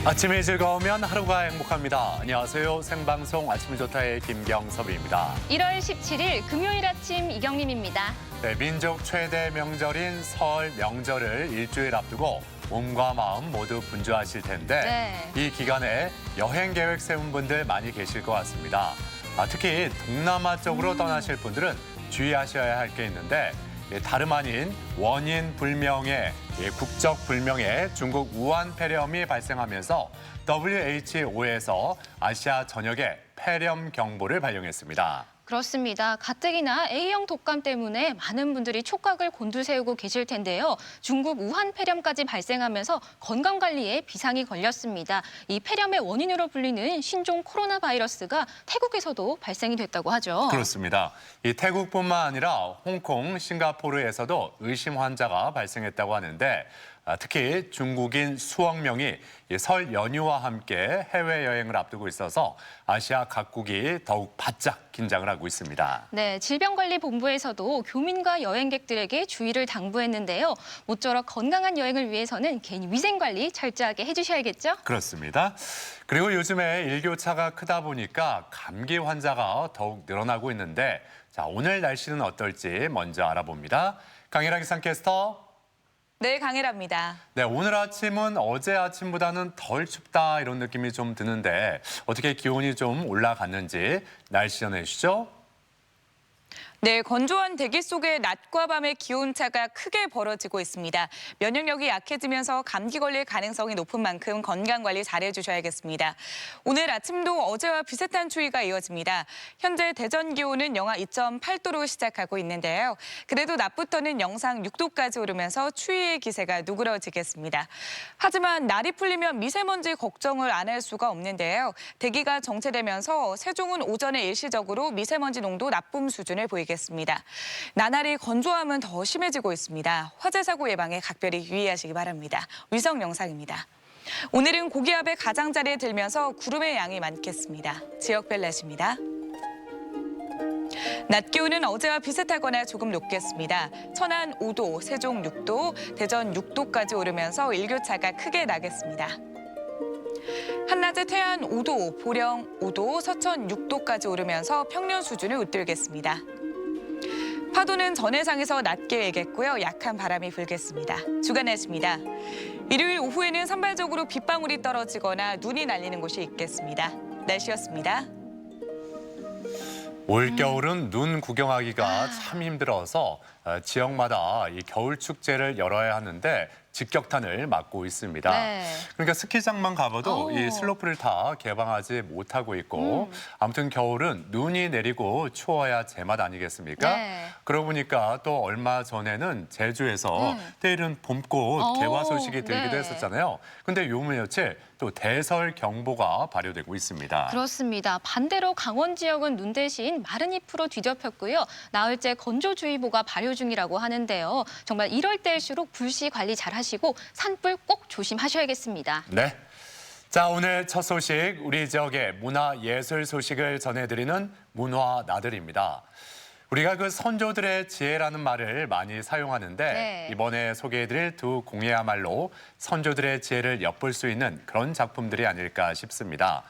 아침이 즐거우면 하루가 행복합니다. 안녕하세요. 생방송 아침이 좋다의 김경섭입니다. 1월 17일 금요일 아침 이경림입니다. 네, 민족 최대 명절인 설 명절을 일주일 앞두고 몸과 마음 모두 분주하실 텐데 이 기간에 여행 계획 세운 분들 많이 계실 것 같습니다. 특히 동남아 쪽으로 떠나실 분들은 주의하셔야 할 게 있는데 다름 아닌 원인 불명의 국적 불명의 중국 우한 폐렴이 발생하면서 WHO에서 아시아 전역에 폐렴 경보를 발령했습니다. 그렇습니다. 가뜩이나 A형 독감 때문에 많은 분들이 촉각을 곤두세우고 계실 텐데요. 중국 우한 폐렴까지 발생하면서 건강관리에 비상이 걸렸습니다. 이 폐렴의 원인으로 불리는 신종 코로나 바이러스가 태국에서도 발생이 됐다고 하죠. 그렇습니다. 이 태국뿐만 아니라 홍콩, 싱가포르에서도 의심 환자가 발생했다고 하는데 특히 중국인 수억 명이 설 연휴와 함께 해외여행을 앞두고 있어서 아시아 각국이 더욱 바짝 긴장을 하고 있습니다. 네, 질병관리본부에서도 교민과 여행객들에게 주의를 당부했는데요. 모쪼록 건강한 여행을 위해서는 개인 위생관리 철저하게 해주셔야겠죠? 그렇습니다. 그리고 요즘에 일교차가 크다 보니까 감기 환자가 더욱 늘어나고 있는데 자, 오늘 날씨는 어떨지 먼저 알아봅니다. 강혜라 기상캐스터. 네, 강혜라입니다. 네, 오늘 아침은 어제 아침보다는 덜 춥다 이런 느낌이 좀 드는데 어떻게 기온이 좀 올라갔는지 날씨 전해주시죠. 네, 건조한 대기 속에 낮과 밤의 기온차가 크게 벌어지고 있습니다. 면역력이 약해지면서 감기 걸릴 가능성이 높은 만큼 건강관리 잘해주셔야겠습니다. 오늘 아침도 어제와 비슷한 추위가 이어집니다. 현재 대전 기온은 영하 2.8도로 시작하고 있는데요. 그래도 낮부터는 영상 6도까지 오르면서 추위의 기세가 누그러지겠습니다. 하지만 날이 풀리면 미세먼지 걱정을 안 할 수가 없는데요. 대기가 정체되면서 세종은 오전에 일시적으로 미세먼지 농도 나쁨 수준을 보이겠습니다. 나날이 건조함은 더 심해지고 있습니다. 화재 사고 예방에 각별히 유의하시기 바랍니다. 위성 영상입니다. 오늘은 고기압의 가장자리에 들면서 구름의 양이 많겠습니다. 지역별 날씨입니다. 낮 기온은 어제와 비슷하거나 조금 높겠습니다. 천안 5도, 세종 6도, 대전 6도까지 오르면서 일교차가 크게 나겠습니다. 한낮에 태안 5도, 보령 5도, 서천 6도까지 오르면서 평년 수준을 웃돌겠습니다. 파도는 전해상에서 낮게 일겠고요. 약한 바람이 불겠습니다. 주간 날씨입니다. 일요일 오후에는 산발적으로 빗방울이 떨어지거나 눈이 날리는 곳이 있겠습니다. 날씨였습니다. 올겨울은 눈 구경하기가 참 힘들어서 지역마다 이 겨울 축제를 열어야 하는데 직격탄을 맞고 있습니다. 네. 그러니까 스키장만 가봐도 이 슬로프를 다 개방하지 못하고 있고 아무튼 겨울은 눈이 내리고 추워야 제맛 아니겠습니까? 네. 그러고 보니까 또 얼마 전에는 제주에서 때이른 봄꽃 개화 소식이 들기도 네. 했었잖아요. 근데 요 며칠 또 대설 경보가 발효되고 있습니다. 그렇습니다. 반대로 강원 지역은 눈 대신 마른 잎으로 뒤덮였고요. 나흘째 건조주의보가 발효 중이라고 하는데요. 정말 이럴 때일수록 불씨 관리 잘 하시고 산불 꼭 조심하셔야겠습니다. 네. 자, 오늘 첫 소식, 우리 지역의 문화예술 소식을 전해드리는 문화나들입니다. 우리가 그 선조들의 지혜라는 말을 많이 사용하는데 이번에 소개해드릴 두 공예야말로 선조들의 지혜를 엿볼 수 있는 그런 작품들이 아닐까 싶습니다.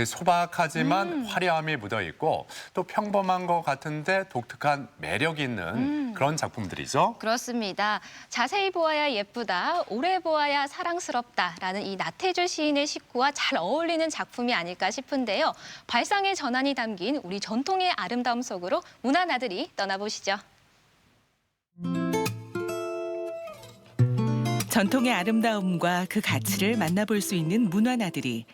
소박하지만 화려함이 묻어있고 또 평범한 것 같은데 독특한 매력이 있는 그런 작품들이죠. 그렇습니다. 자세히 보아야 예쁘다, 오래 보아야 사랑스럽다라는 이 나태주 시인의 식구와 잘 어울리는 작품이 아닐까 싶은데요. 발상의 전환이 담긴 우리 전통의 아름다움 속으로 문화나들이 떠나보시죠. 전통의 아름다움과 그 가치를 만나볼 수 있는 문화나들이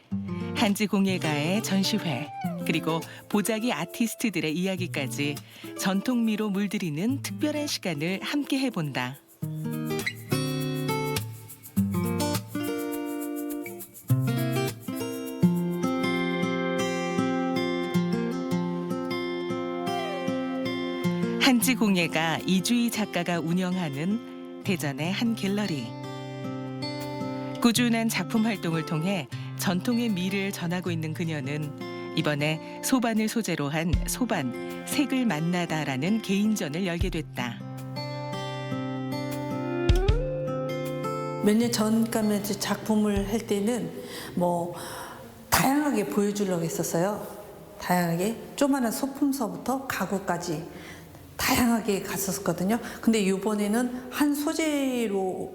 한지 공예가의 전시회 그리고 보자기 아티스트들의 이야기까지 전통미로 물들이는 특별한 시간을 함께 해본다. 한지 공예가 이주희 작가가 운영하는 대전의 한 갤러리. 꾸준한 작품 활동을 통해 전통의 미를 전하고 있는 그녀는 이번에 소반을 소재로 한 소반 색을 만나다라는 개인전을 열게 됐다. 몇 년 전까지 작품을 할 때는 뭐 다양하게 보여주려고 했었어요. 다양하게 조그마한 소품서부터 가구까지 다양하게 갔었거든요. 근데 이번에는 한 소재로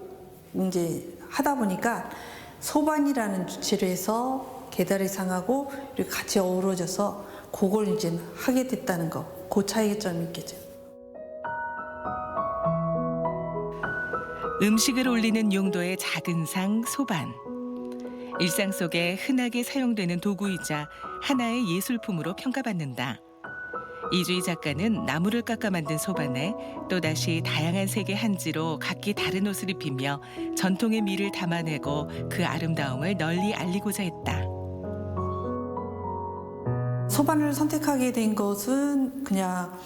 이제 하다 보니까 소반이라는 주체로 해서 계달의상하고 이렇게 같이 어우러져서 그걸 이제 하게 됐다는 거, 그 차이점이 있겠죠. 음식을 올리는 용도의 작은 상 소반. 일상 속에 흔하게 사용되는 도구이자 하나의 예술품으로 평가받는다. 이주희 작가는 나무를 깎아 만든 소반에 또다시 다양한 색의 한지로 각기 다른 옷을 입히며 전통의 미를 담아내고 그 아름다움을 널리 알리고자 했다. 소반을 선택하게 된 것은 그냥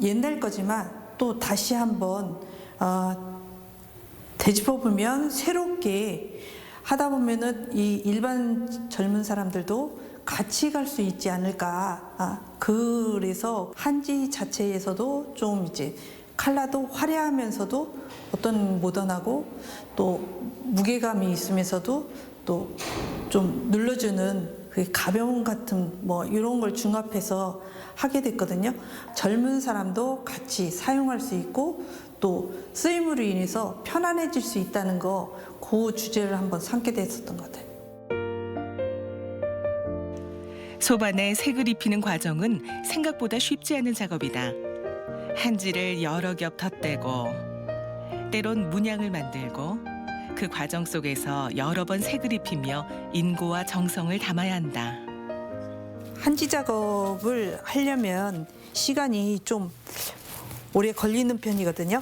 옛날 거지만 또 다시 한번 되짚어보면 새롭게 하다 보면은 이 일반 젊은 사람들도 같이 갈 수 있지 않을까. 그래서 한지 자체에서도 좀 이제 컬러도 화려하면서도 어떤 모던하고 또 무게감이 있으면서도 또 좀 눌러주는 그 가벼움 같은 뭐 이런 걸 중합해서 하게 됐거든요. 젊은 사람도 같이 사용할 수 있고 또 쓰임으로 인해서 편안해질 수 있다는 거, 그 주제를 한번 삼게 됐었던 것 같아요. 소반에 색을 입히는 과정은 생각보다 쉽지 않은 작업이다. 한지를 여러 겹 덧대고 때론 문양을 만들고 그 과정 속에서 여러 번 색을 입히며 인고와 정성을 담아야 한다. 한지 작업을 하려면 시간이 좀 오래 걸리는 편이거든요.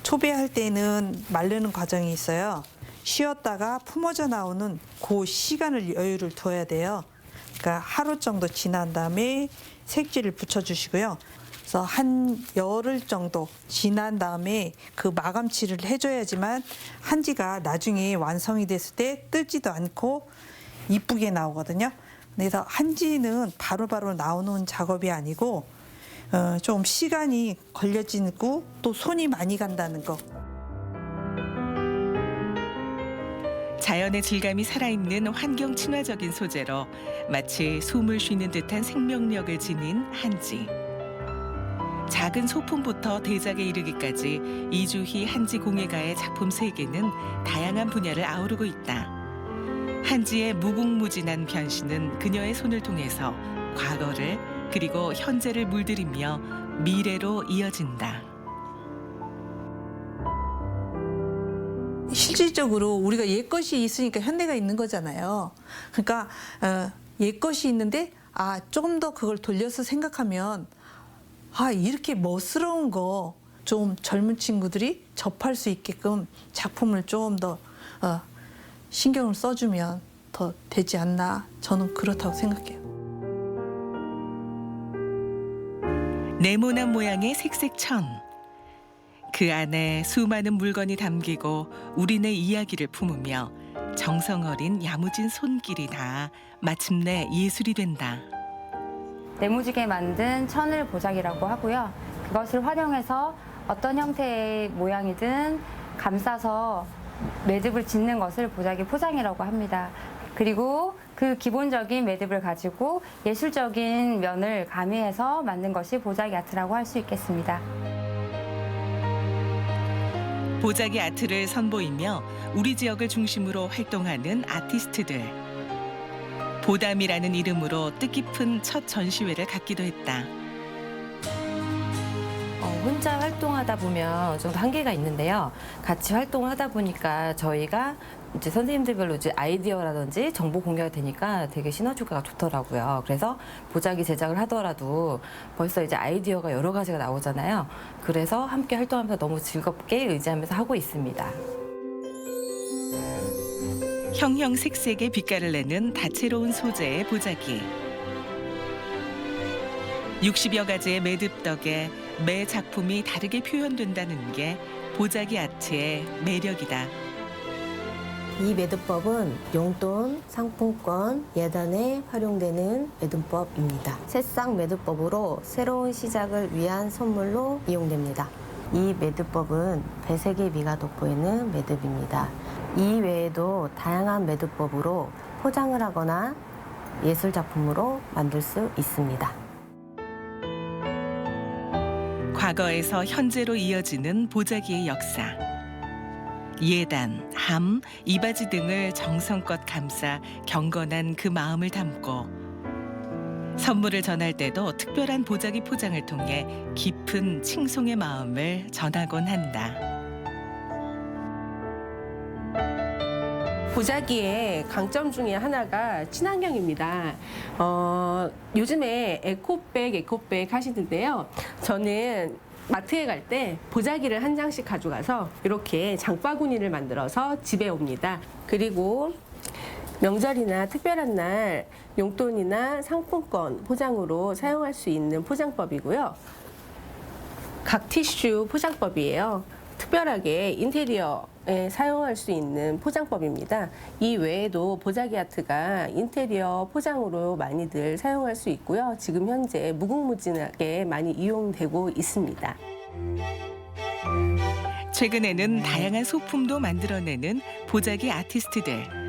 초배할 때는 마르는 과정이 있어요. 쉬었다가 품어져 나오는 그 시간을 여유를 둬야 돼요. 그러니까 하루 정도 지난 다음에 색지를 붙여주시고요. 그래서 한 열흘 정도 지난 다음에 그 마감칠을 해줘야지만 한지가 나중에 완성이 됐을 때 뜨지도 않고 이쁘게 나오거든요. 그래서 한지는 바로바로 나오는 작업이 아니고 좀 시간이 걸려지고 또 손이 많이 간다는 거. 자연의 질감이 살아있는 환경 친화적인 소재로 마치 숨을 쉬는 듯한 생명력을 지닌 한지. 작은 소품부터 대작에 이르기까지 이주희 한지 공예가의 작품 세계는 다양한 분야를 아우르고 있다. 한지의 무궁무진한 변신은 그녀의 손을 통해서 과거를 그리고 현재를 물들이며 미래로 이어진다. 실질적으로 우리가 옛것이 있으니까 현대가 있는 거잖아요. 그러니까 옛것이 있는데 조금 더 그걸 돌려서 생각하면 이렇게 멋스러운 거 좀 젊은 친구들이 접할 수 있게끔 작품을 좀 더 신경을 써주면 더 되지 않나, 저는 그렇다고 생각해요. 네모난 모양의 색색천. 그 안에 수많은 물건이 담기고 우리네 이야기를 품으며 정성 어린 야무진 손길이 닿아 마침내 예술이 된다. 네모지게 만든 천을 보자기라고 하고요. 그것을 활용해서 어떤 형태의 모양이든 감싸서 매듭을 짓는 것을 보자기 포장이라고 합니다. 그리고 그 기본적인 매듭을 가지고 예술적인 면을 가미해서 만든 것이 보자기 아트라고 할 수 있겠습니다. 보자기 아트를 선보이며 우리 지역을 중심으로 활동하는 아티스트들. 보담이라는 이름으로 뜻깊은 첫 전시회를 갖기도 했다. 혼자 활동하다 보면 어느 정도 한계가 있는데요. 같이 활동을 하다 보니까 저희가 이제 선생님들별로 이제 아이디어라든지 정보 공유가 되니까 되게 시너지가 좋더라고요. 그래서 보자기 제작을 하더라도 벌써 이제 아이디어가 여러 가지가 나오잖아요. 그래서 함께 활동하면서 너무 즐겁게 의지하면서 하고 있습니다. 형형색색의 빛깔을 내는 다채로운 소재의 보자기. 60여 가지의 매듭 덕에 매 작품이 다르게 표현된다는 게 보자기 아트의 매력이다. 이 매듭법은 용돈, 상품권, 예단에 활용되는 매듭법입니다. 새싹 매듭법으로 새로운 시작을 위한 선물로 이용됩니다. 이 매듭법은 배색의 미가 돋보이는 매듭입니다. 이 외에도 다양한 매듭법으로 포장을 하거나 예술 작품으로 만들 수 있습니다. 과거에서 현재로 이어지는 보자기의 역사. 예단, 함, 이바지 등을 정성껏 감싸 경건한 그 마음을 담고 선물을 전할 때도 특별한 보자기 포장을 통해 깊은 칭송의 마음을 전하곤 한다. 보자기의 강점 중에 하나가 친환경입니다. 요즘에 에코백 하시는데요. 저는 마트에 갈 때 보자기를 한 장씩 가져가서 이렇게 장바구니를 만들어서 집에 옵니다. 그리고 명절이나 특별한 날 용돈이나 상품권 포장으로 사용할 수 있는 포장법이고요. 각 티슈 포장법이에요. 특별하게 인테리어에 사용할 수 있는 포장법입니다. 이 외에도 보자기 아트가 인테리어 포장으로 많이들 사용할 수 있고요. 지금 현재 무궁무진하게 많이 이용되고 있습니다. 최근에는 다양한 소품도 만들어내는 보자기 아티스트들.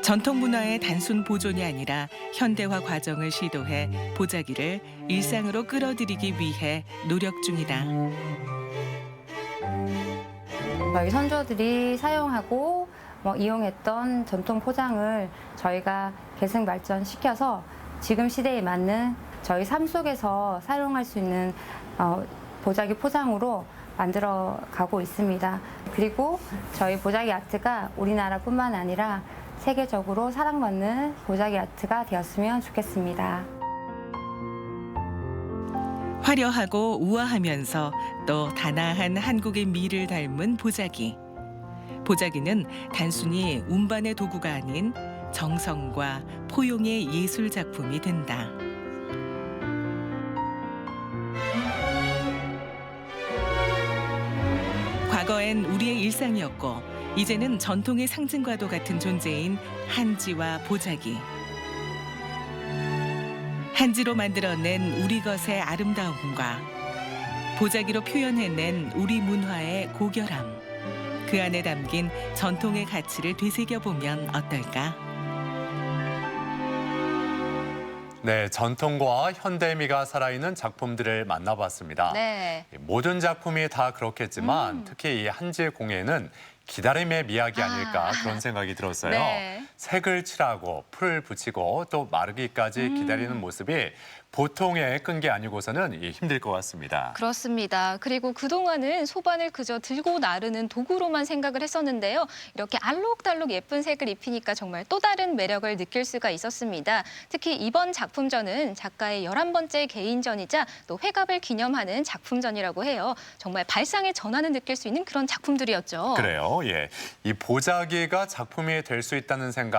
전통 문화의 단순 보존이 아니라 현대화 과정을 시도해 보자기를 일상으로 끌어들이기 위해 노력 중이다. 저희 선조들이 사용하고 이용했던 전통 포장을 저희가 계승 발전시켜서 지금 시대에 맞는 저희 삶 속에서 사용할 수 있는 보자기 포장으로 만들어 가고 있습니다. 그리고 저희 보자기 아트가 우리나라뿐만 아니라 세계적으로 사랑받는 보자기 아트가 되었으면 좋겠습니다. 화려하고 우아하면서 또 단아한 한국의 미를 닮은 보자기. 보자기는 단순히 운반의 도구가 아닌 정성과 포용의 예술 작품이 된다. 과거엔 우리의 일상이었고 이제는 전통의 상징과도 같은 존재인 한지와 보자기. 한지로 만들어낸 우리 것의 아름다움과 보자기로 표현해낸 우리 문화의 고결함. 그 안에 담긴 전통의 가치를 되새겨보면 어떨까? 네, 전통과 현대미가 살아있는 작품들을 만나봤습니다. 네. 모든 작품이 다 그렇겠지만 특히 이 한지 공예는 기다림의 미학이 아닐까 그런 생각이 들었어요. 네. 색을 칠하고 풀 붙이고 또 마르기까지 기다리는 모습이 보통의 끈기 아니고서는 힘들 것 같습니다. 그렇습니다. 그리고 그동안은 소반을 그저 들고 나르는 도구로만 생각을 했었는데요. 이렇게 알록달록 예쁜 색을 입히니까 정말 또 다른 매력을 느낄 수가 있었습니다. 특히 이번 작품전은 작가의 11번째 개인전이자 또 회갑을 기념하는 작품전이라고 해요. 정말 발상의 전환을 느낄 수 있는 그런 작품들이었죠. 그래요. 예. 이 보자기가 작품이 될 수 있다는 생각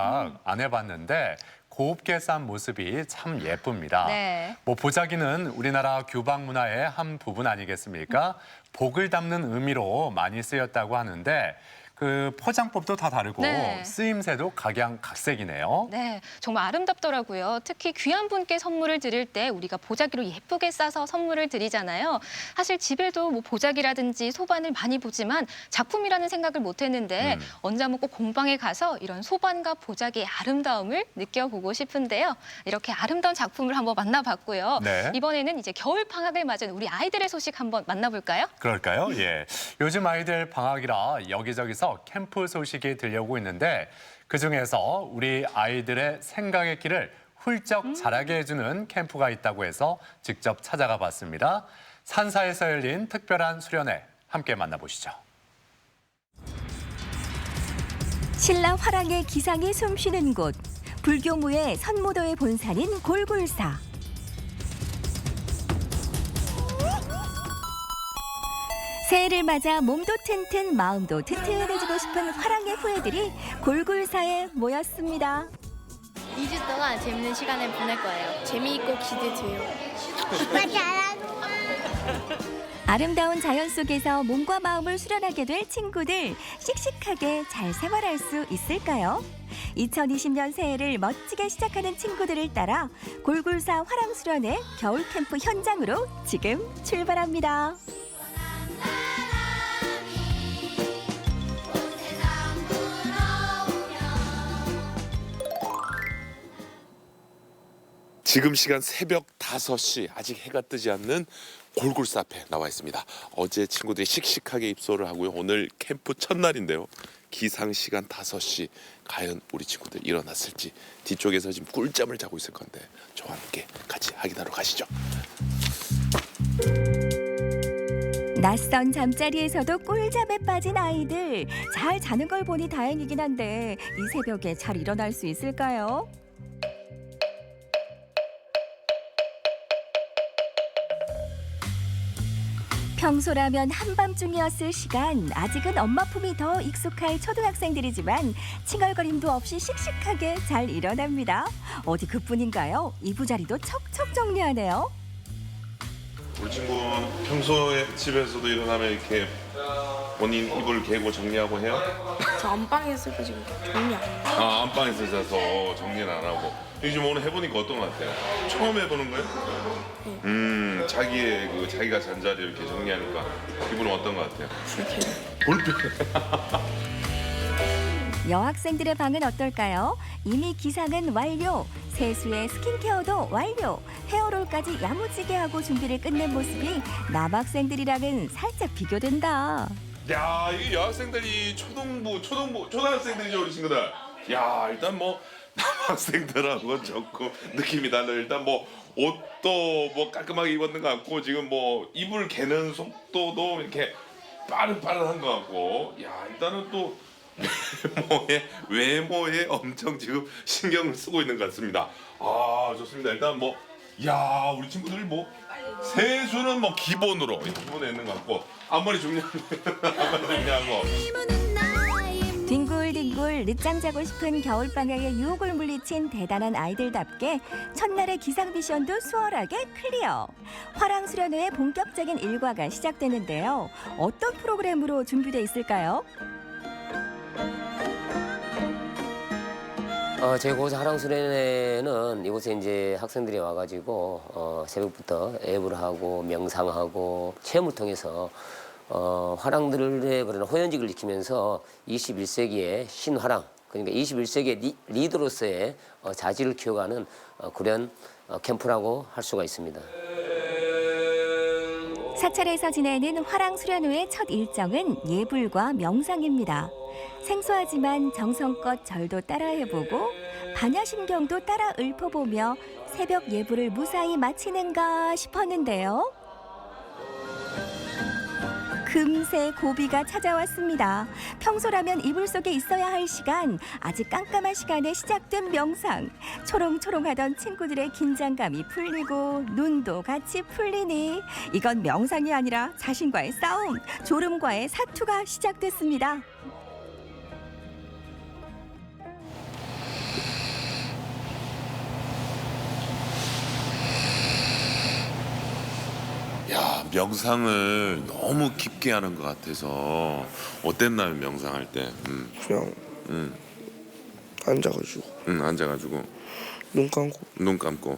안 해봤는데 곱게 싼 모습이 참 예쁩니다. 네. 뭐 보자기는 우리나라 규방 문화의 한 부분 아니겠습니까? 복을 담는 의미로 많이 쓰였다고 하는데 그 포장법도 다 다르고 네. 쓰임새도 각양각색이네요. 네, 정말 아름답더라고요. 특히 귀한 분께 선물을 드릴 때 우리가 보자기로 예쁘게 싸서 선물을 드리잖아요. 사실 집에도 뭐 보자기라든지 소반을 많이 보지만 작품이라는 생각을 못했는데 언제 한번 꼭 공방에 가서 이런 소반과 보자기의 아름다움을 느껴보고 싶은데요. 이렇게 아름다운 작품을 한번 만나봤고요. 네. 이번에는 이제 겨울 방학을 맞은 우리 아이들의 소식 한번 만나볼까요? 그럴까요? 예. 요즘 아이들 방학이라 여기저기서 캠프 소식이 들려오고 있는데 그중에서 우리 아이들의 생각의 길을 훌쩍 자라게 해주는 캠프가 있다고 해서 직접 찾아가 봤습니다. 산사에서 열린 특별한 수련회 함께 만나보시죠. 신라 화랑의 기상이 숨쉬는 곳, 불교무의 선무도의 본산인 골골사. 새해를 맞아 몸도 튼튼 마음도 튼튼해지고 싶은 화랑의 후예들이 골골사에 모였습니다. 2주 동안 재밌는 시간을 보낼 거예요. 재미있고 기대돼요. 아름다운 자연 속에서 몸과 마음을 수련하게 될 친구들, 씩씩하게 잘 생활할 수 있을까요? 2020년 새해를 멋지게 시작하는 친구들을 따라 골골사 화랑수련회 겨울 캠프 현장으로 지금 출발합니다. 지금 시간 새벽 5시 아직 해가 뜨지 않는 골골스 앞에 나와 있습니다. 어제 친구들이 씩씩하게 입소를 하고요. 오늘 캠프 첫날인데요. 기상 시간 5시 과연 우리 친구들 일어났을지 뒤쪽에서 지금 꿀잠을 자고 있을 건데 저와 함께 같이 확인하러 가시죠. 낯선 잠자리에서도 꿀잠에 빠진 아이들. 잘 자는 걸 보니 다행이긴 한데 이 새벽에 잘 일어날 수 있을까요? 평소라면 한밤중이었을 시간, 아직은 엄마 품이 더 익숙할 초등학생들이지만 칭얼거림도 없이 씩씩하게 잘 일어납니다. 어디 그뿐인가요? 이부자리도 척척 정리하네요. 우리 친구는 평소에 집에서도 일어나면 이렇게 본인 이불 개고 정리하고 해요? 저 안방에서 지금 정리 안 해요. 아, 안방에서 자서 정리는 안 하고. 요즘 오늘 해보니까 어떤 것 같아요? 처음 해보는 거예요? 자기가 잔 자리 이렇게 정리하니까 기분은 어떤 것 같아요? 불편해. 여학생들의 방은 어떨까요? 이미 기상은 완료, 세수에 스킨케어도 완료, 헤어롤까지 야무지게 하고 준비를 끝낸 모습이 남학생들이랑은 살짝 비교된다. 야, 이 여학생들이 초등학생들이죠, 우리 친구들. 야, 일단 뭐 남학생들하고 조금 느낌이 달라요. 일단 뭐 옷도 뭐 깔끔하게 입었는 것 같고 지금 뭐 이불 개는 속도도 이렇게 빠른한 것 같고. 야, 일단은 또 외모에 엄청 지금 신경을 쓰고 있는 것 같습니다. 아, 좋습니다. 일단 뭐 야, 우리 친구들이 뭐 세수는 뭐 기본으로 기본에 있는 것 같고 앞머리 중요하고 뒹굴뒹굴 늦잠 자고 싶은 겨울방학의 유혹을 물리친 대단한 아이들답게 첫날의 기상 미션도 수월하게 클리어. 화랑수련회의 본격적인 일과가 시작되는데요. 어떤 프로그램으로 준비돼 있을까요? 저희 고사 화랑수련회는 이곳에 이제 학생들이 와가지고 새벽부터 앱을 하고 명상하고 체험을 통해서 화랑들의 그런 호연직을 지키면서 21세기의 신화랑, 그러니까 21세기의 리더로서의 자질을 키워가는 그런 캠프라고 할 수가 있습니다. 사찰에서 지내는 화랑수련회의 첫 일정은 예불과 명상입니다. 생소하지만 정성껏 절도 따라해보고 반야심경도 따라 읊어보며 새벽 예불을 무사히 마치는가 싶었는데요. 금세 고비가 찾아왔습니다. 평소라면 이불 속에 있어야 할 시간, 아직 깜깜한 시간에 시작된 명상. 초롱초롱하던 친구들의 긴장감이 풀리고 눈도 같이 풀리니 이건 명상이 아니라 자신과의 싸움, 졸음과의 사투가 시작됐습니다. 야, 명상을 너무 깊게 하는 것 같아서 어땠나요, 명상할 때? 그냥 앉아가지고 앉아가지고 눈 감고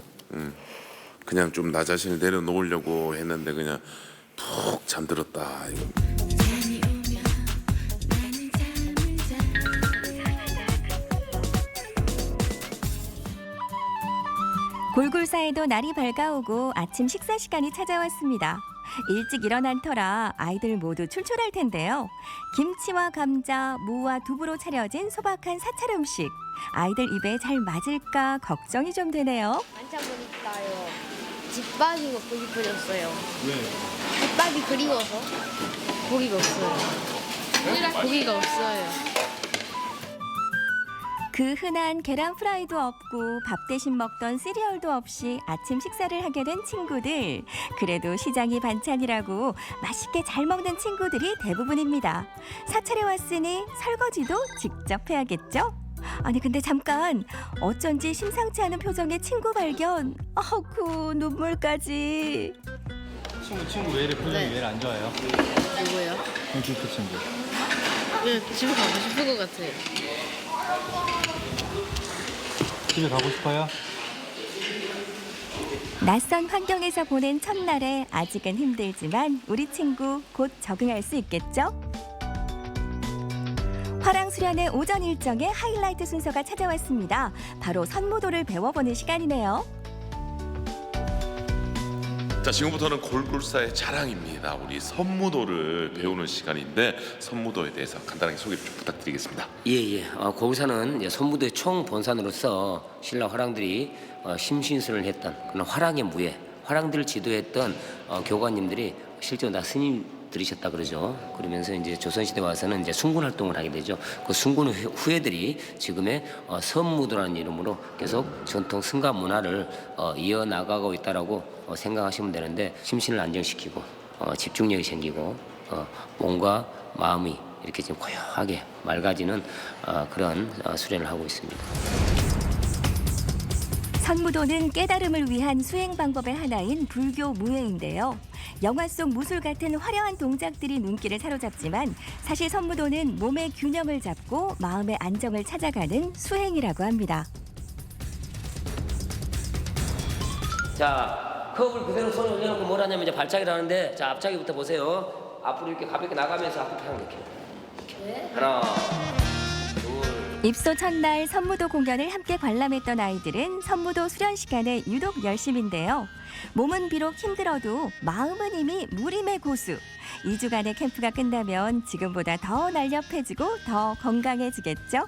그냥 좀 나 자신을 내려놓으려고 했는데 그냥 푹 잠들었다. 골골사에도 날이 밝아오고 아침 식사 시간이 찾아왔습니다. 일찍 일어난 터라 아이들 모두 출출할 텐데요. 김치와 감자, 무와 두부로 차려진 소박한 사찰 음식. 아이들 입에 잘 맞을까 걱정이 좀 되네요. 반찬 보니까요. 집밥이 먹고 싶어졌어요. 왜? 집밥이 그리워서 고기가 없어요. 고기가 없어요. 그 흔한 계란 프라이도 없고 밥 대신 먹던 시리얼도 없이 아침 식사를 하게 된 친구들. 그래도 시장이 반찬이라고 맛있게 잘 먹는 친구들이 대부분입니다. 사찰에 왔으니 설거지도 직접 해야겠죠? 아니 근데 잠깐, 어쩐지 심상치 않은 표정의 친구 발견. 아이고 눈물까지. 친구 왜 이래 표정이 왜 이래 안 좋아요? 누구요? 그 친구. 네, 집에 가고 싶은 것 같아요. 집에 가고 싶어요? 낯선 환경에서 보낸 첫날에 아직은 힘들지만 우리 친구 곧 적응할 수 있겠죠? 화랑수련회 오전 일정의 하이라이트 순서가 찾아왔습니다. 바로 선무도를 배워보는 시간이네요. 자, 지금부터는 골골사의 자랑입니다. 우리 선무도를 배우는 시간인데 선무도에 대해서 간단하게 소개를 좀 부탁드리겠습니다. 예. 골골사는 이제 선무도의 총본산으로서 신라 화랑들이 심신수를 했던 그런 화랑의 무예, 화랑들을 지도했던 교관님들이 실제로 다 스님들이셨다 그러죠. 그러면서 이제 조선시대 와서는 이제 순군 활동을 하게 되죠. 그 순군 후예들이 지금의 선무도라는 이름으로 계속 전통 승가 문화를 이어나가고 있다라고 생각하시면 되는데 심신을 안정시키고 집중력이 생기고 몸과 마음이 이렇게 좀 고요하게 맑아지는 그런 수련을 하고 있습니다. 선무도는 깨달음을 위한 수행 방법의 하나인 불교 무예인데요. 영화 속 무술 같은 화려한 동작들이 눈길을 사로잡지만 사실 선무도는 몸의 균형을 잡고 마음의 안정을 찾아가는 수행이라고 합니다. 자, 컵을 그대로 손에 올려놓고 뭘 하냐면 이제 발차기를 하는데, 자, 앞차기부터 보세요. 앞으로 이렇게 가볍게 나가면서 앞으로 펴는 이렇게. 하나, 둘. 입소 첫날 선무도 공연을 함께 관람했던 아이들은 선무도 수련 시간에 유독 열심인데요. 몸은 비록 힘들어도 마음은 이미 무림의 고수. 2주간의 캠프가 끝나면 지금보다 더 날렵해지고 더 건강해지겠죠?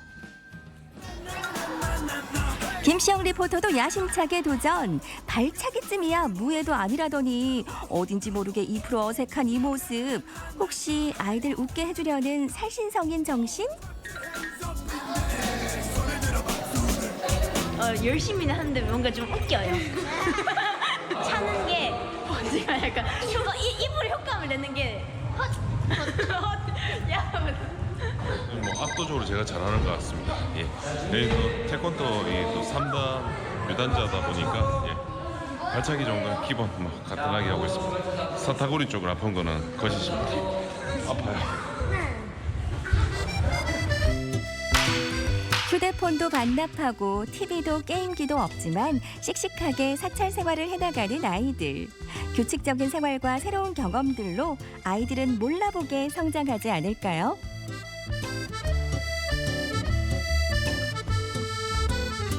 김시영 리포터도 야심차게 도전. 발차기쯤이야 무예도 아니라더니 어딘지 모르게 2% 어색한 이 모습. 혹시 아이들 웃게 해주려는 살신성인 정신? 열심히는 하는데 뭔가 좀 웃겨요. 차는 게 뭔지가 약간 입으로 효과음을 내는 게 뭐 압도적으로 제가 잘하는 것 같습니다. 예. 여기 또 태권도의 또 3단 유단자다 보니까 발차기 정도는 기본 간단하게 하고 있습니다. 사타구리 쪽을 아픈 거는 거짓입니다. 아파요. 휴대폰도 반납하고 TV도 게임기도 없지만 씩씩하게 사찰 생활을 해나가는 아이들. 규칙적인 생활과 새로운 경험들로 아이들은 몰라보게 성장하지 않을까요?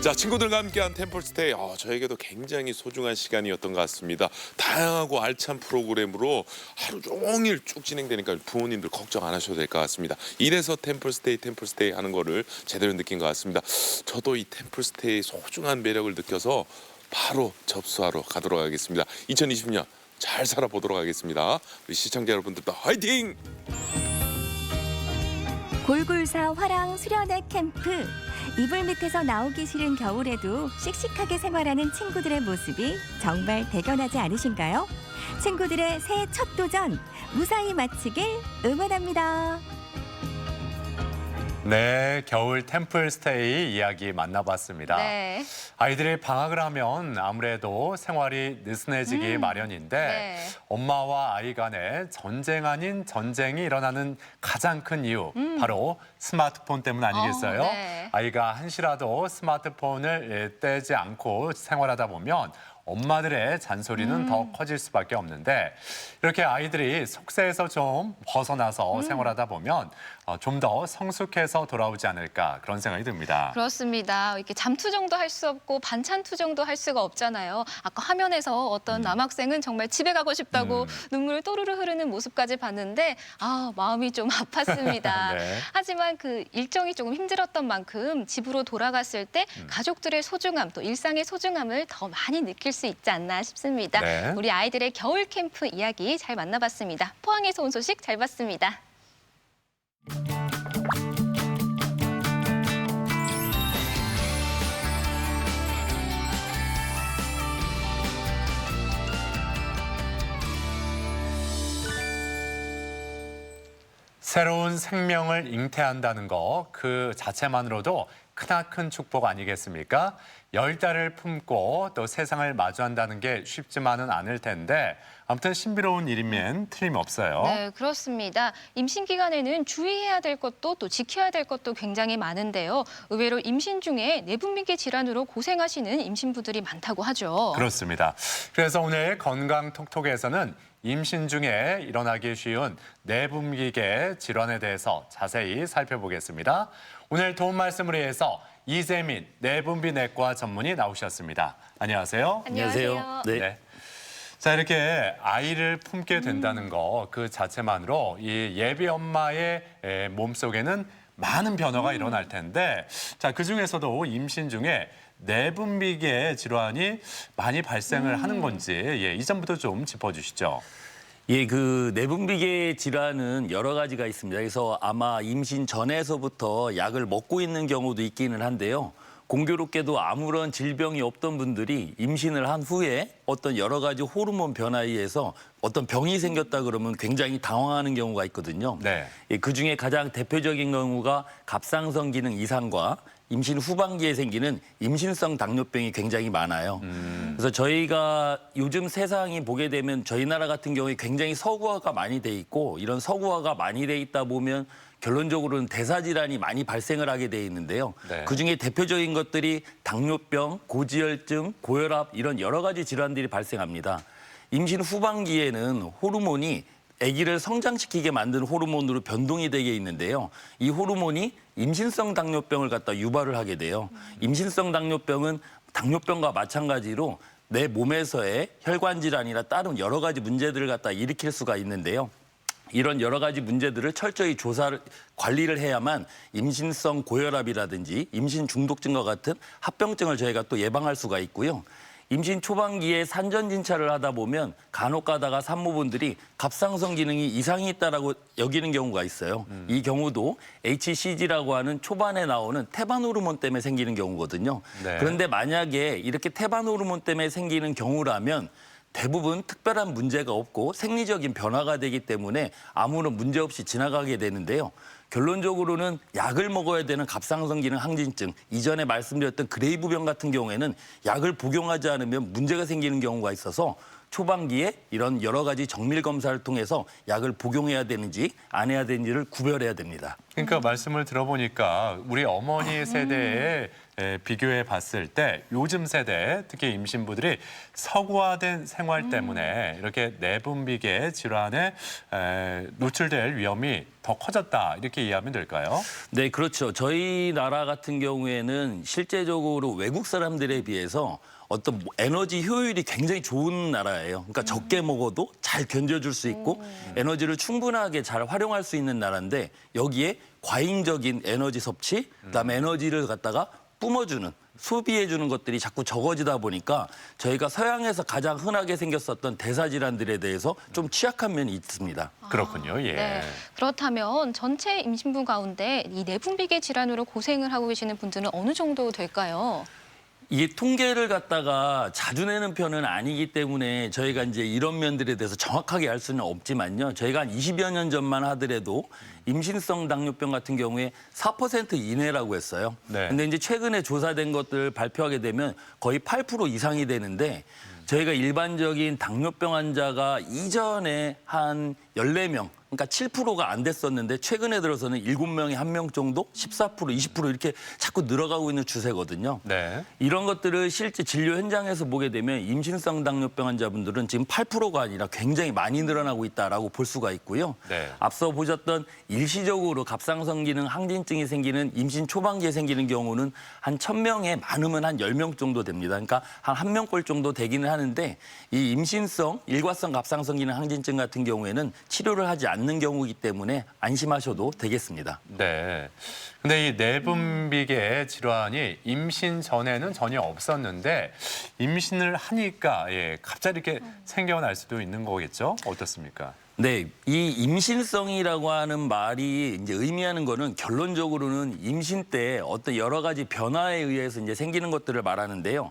자, 친구들과 함께한 템플스테이, 저에게도 굉장히 소중한 시간이었던 것 같습니다. 다양하고 알찬 프로그램으로 하루 종일 쭉 진행되니까 부모님들 걱정 안 하셔도 될 것 같습니다. 이래서 템플스테이 하는 거를 제대로 느낀 것 같습니다. 저도 이 템플스테이의 소중한 매력을 느껴서 바로 접수하러 가도록 하겠습니다. 2020년 잘 살아보도록 하겠습니다. 우리 시청자 여러분들도 화이팅! 골골사 화랑 수련회 캠프. 이불 밑에서 나오기 싫은 겨울에도 씩씩하게 생활하는 친구들의 모습이 정말 대견하지 않으신가요? 친구들의 새해 첫 도전 무사히 마치길 응원합니다. 네, 겨울 템플스테이 이야기 만나봤습니다. 네. 아이들이 방학을 하면 아무래도 생활이 느슨해지기 마련인데 네. 엄마와 아이 간에 전쟁 아닌 전쟁이 일어나는 가장 큰 이유 바로 스마트폰 때문 아니겠어요? 네. 아이가 한시라도 스마트폰을 떼지 않고 생활하다 보면 엄마들의 잔소리는 더 커질 수밖에 없는데 이렇게 아이들이 속세에서 좀 벗어나서 생활하다 보면 좀 더 성숙해서 돌아오지 않을까 그런 생각이 듭니다. 그렇습니다. 이렇게 잠투정도 할 수 없고 반찬 투정도 할 수가 없잖아요. 아까 화면에서 어떤 남학생은 정말 집에 가고 싶다고 눈물 또르르 흐르는 모습까지 봤는데 마음이 좀 아팠습니다. 네. 하지만 그 일정이 조금 힘들었던 만큼 집으로 돌아갔을 때 가족들의 소중함 또 일상의 소중함을 더 많이 느낄 수 있지 않나 싶습니다. 네. 우리 아이들의 겨울 캠프 이야기 잘 만나봤습니다. 포항에서 온 소식 잘 봤습니다. 새로운 생명을 잉태한다는 거 그 자체만으로도 크나큰 축복 아니겠습니까? 10달을 품고 또 세상을 마주한다는 게 쉽지만은 않을 텐데 아무튼 신비로운 일이면 틀림없어요. 네, 그렇습니다. 임신 기간에는 주의해야 될 것도 또 지켜야 될 것도 굉장히 많은데요. 의외로 임신 중에 내분비계 질환으로 고생하시는 임신부들이 많다고 하죠. 그렇습니다. 그래서 오늘 건강톡톡에서는 임신 중에 일어나기 쉬운 내분비계 질환에 대해서 자세히 살펴보겠습니다. 오늘 도움 말씀을 위해서 이재민 내분비내과 전문의 나오셨습니다. 안녕하세요. 안녕하세요. 네. 자, 이렇게 아이를 품게 된다는 거 그 자체만으로 이 예비 엄마의 몸속에는 많은 변화가 일어날 텐데, 자, 그중에서도 임신 중에 내분비계 질환이 많이 발생을 하는 건지 이 점부터 좀 짚어주시죠. 예, 그 내분비계 질환은 여러 가지가 있습니다. 그래서 아마 임신 전에서부터 약을 먹고 있는 경우도 있기는 한데요. 공교롭게도 아무런 질병이 없던 분들이 임신을 한 후에 어떤 여러 가지 호르몬 변화에 의해서 어떤 병이 생겼다 그러면 굉장히 당황하는 경우가 있거든요. 네. 예, 그중에 가장 대표적인 경우가 갑상선 기능 이상과 임신 후반기에 생기는 임신성 당뇨병이 굉장히 많아요. 그래서 저희가 요즘 세상이 보게 되면 저희 나라 같은 경우에 굉장히 서구화가 많이 돼 있고, 이런 서구화가 많이 돼 있다 보면 결론적으로는 대사질환이 많이 발생을 하게 돼 있는데요. 네. 그중에 대표적인 것들이 당뇨병, 고지혈증, 고혈압 이런 여러 가지 질환들이 발생합니다. 임신 후반기에는 호르몬이 아기를 성장시키게 만드는 호르몬으로 변동이 되게 있는데요. 이 호르몬이 임신성 당뇨병을 갖다 유발을 하게 돼요. 임신성 당뇨병은 당뇨병과 마찬가지로 내 몸에서의 혈관 질환이나 다른 여러 가지 문제들을 갖다 일으킬 수가 있는데요. 이런 여러 가지 문제들을 철저히 관리를 해야만 임신성 고혈압이라든지 임신 중독증과 같은 합병증을 저희가 또 예방할 수가 있고요. 임신 초반기에 산전진찰을 하다 보면 간혹 가다가 산모분들이 갑상선 기능이 이상이 있다라고 여기는 경우가 있어요. 이 경우도 HCG라고 하는 초반에 나오는 태반 호르몬 때문에 생기는 경우거든요. 네. 그런데 만약에 이렇게 태반 호르몬 때문에 생기는 경우라면 대부분 특별한 문제가 없고 생리적인 변화가 되기 때문에 아무런 문제 없이 지나가게 되는데요. 결론적으로는 약을 먹어야 되는 갑상선 기능 항진증, 이전에 말씀드렸던 그레이브병 같은 경우에는 약을 복용하지 않으면 문제가 생기는 경우가 있어서 초반기에 이런 여러 가지 정밀 검사를 통해서 약을 복용해야 되는지 안 해야 되는지를 구별해야 됩니다. 그러니까 말씀을 들어보니까 우리 어머니 세대에 비교해 봤을 때 요즘 세대, 특히 임신부들이 서구화된 생활 때문에 이렇게 내분비계 질환에 노출될 위험이 더 커졌다, 이렇게 이해하면 될까요? 네, 그렇죠. 저희 나라 같은 경우에는 실제적으로 외국 사람들에 비해서 어떤 에너지 효율이 굉장히 좋은 나라예요. 그러니까 적게 먹어도 잘 견뎌줄 수 있고 에너지를 충분하게 잘 활용할 수 있는 나라인데, 여기에 과잉적인 에너지 섭취, 그다음에 에너지를 갖다가 뿜어주는, 소비해주는 것들이 자꾸 적어지다 보니까 저희가 서양에서 가장 흔하게 생겼었던 대사질환들에 대해서 좀 취약한 면이 있습니다. 그렇군요. 예. 네. 그렇다면 전체 임신부 가운데 이 내분비계 질환으로 고생을 하고 계시는 분들은 어느 정도 될까요? 이게 통계를 갖다가 자주 내는 편은 아니기 때문에 저희가 이제 이런 면들에 대해서 정확하게 알 수는 없지만요. 저희가 한 20여 년 전만 하더라도 임신성 당뇨병 같은 경우에 4% 이내라고 했어요. 네. 근데 이제 최근에 조사된 것들 발표하게 되면 거의 8% 이상이 되는데, 저희가 일반적인 당뇨병 환자가 이전에 한 14명, 그러니까 7%가 안 됐었는데 최근에 들어서는 7명에 1명 정도, 14%, 20% 이렇게 자꾸 늘어가고 있는 추세거든요. 네. 이런 것들을 실제 진료 현장에서 보게 되면 임신성 당뇨병 환자분들은 지금 8%가 아니라 굉장히 많이 늘어나고 있다라고 볼 수가 있고요. 네. 앞서 보셨던 일시적으로 갑상선 기능 항진증이 생기는 임신 초반기에 생기는 경우는 한 1000명에 많으면 한 10명 정도 됩니다. 그러니까 한 1명꼴 정도 되기는 하는데, 이 임신성 일과성 갑상선 기능 항진증 같은 경우에는 치료를 하지 않는 경우이기 때문에 안심하셔도 되겠습니다. 네. 근데 이 내분비계 질환이 임신 전에는 전혀 없었는데 임신을 하니까 갑자기 이렇게 생겨날 수도 있는 거겠죠? 어떻습니까? 네, 이 임신성이라고 하는 말이 이제 의미하는 거는 결론적으로는 임신 때 어떤 여러 가지 변화에 의해서 이제 생기는 것들을 말하는데요.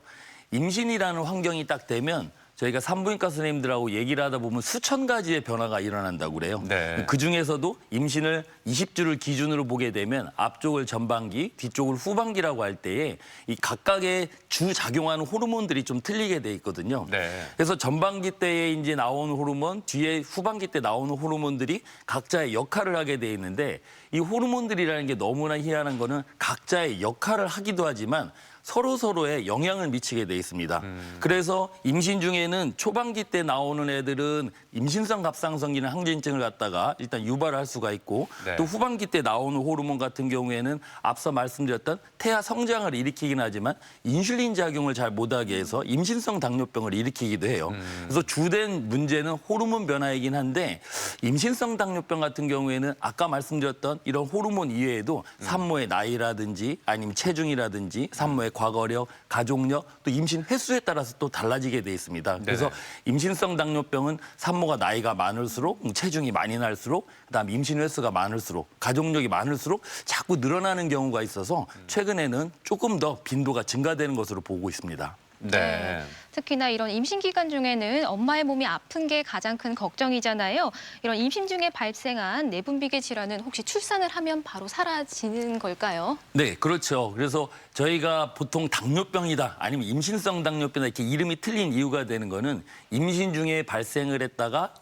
임신이라는 환경이 딱 되면 저희가 산부인과 선생님들하고 얘기를 하다 보면 수천 가지의 변화가 일어난다고 그래요. 네. 그중에서도 임신을 20주를 기준으로 보게 되면 앞쪽을 전반기, 뒤쪽을 후반기라고 할 때에 이 각각의 주작용하는 호르몬들이 좀 틀리게 돼 있거든요. 네. 그래서 전반기 때에 이제 나오는 호르몬, 뒤에 후반기 때 나오는 호르몬들이 각자의 역할을 하게 돼 있는데, 이 호르몬들이라는 게 너무나 희한한 거는 각자의 역할을 하기도 하지만 서로의 영향을 미치게 돼 있습니다. 그래서 임신 중에는 초반기 때 나오는 애들은 임신성 갑상선기능 항진증을 갖다가 일단 유발을 할 수가 있고 네. 또 후반기 때 나오는 호르몬 같은 경우에는 앞서 말씀드렸던 태아 성장을 일으키긴 하지만 인슐린 작용을 잘 못하게 해서 임신성 당뇨병을 일으키기도 해요. 그래서 주된 문제는 호르몬 변화이긴 한데 임신성 당뇨병 같은 경우에는 아까 말씀드렸던 이런 호르몬 이외에도 산모의 나이라든지 아니면 체중이라든지 산모의 과거력, 가족력, 또 임신 횟수에 따라서 또 달라지게 돼 있습니다. 그래서 네네. 임신성 당뇨병은 산모가 나이가 많을수록 체중이 많이 날수록 그다음 임신 횟수가 많을수록 가족력이 많을수록 자꾸 늘어나는 경우가 있어서 최근에는 조금 더 빈도가 증가되는 것으로 보고 있습니다. 네. 특히나 이런 임신 기간 중에는 엄마의 몸이 아픈 게 가장 큰 걱정이잖아요. 이런 임신 중에 발생한 내분비계 질환은 혹시 출산을 하면 바로 사라지는 걸까요? 네, 그렇죠. 그래서 저희가 보통 당뇨병이다 아니면 임신성 당뇨병이다 이렇게 이름이 틀린 이유가 되는 거는 임신 중에 발생을 했다가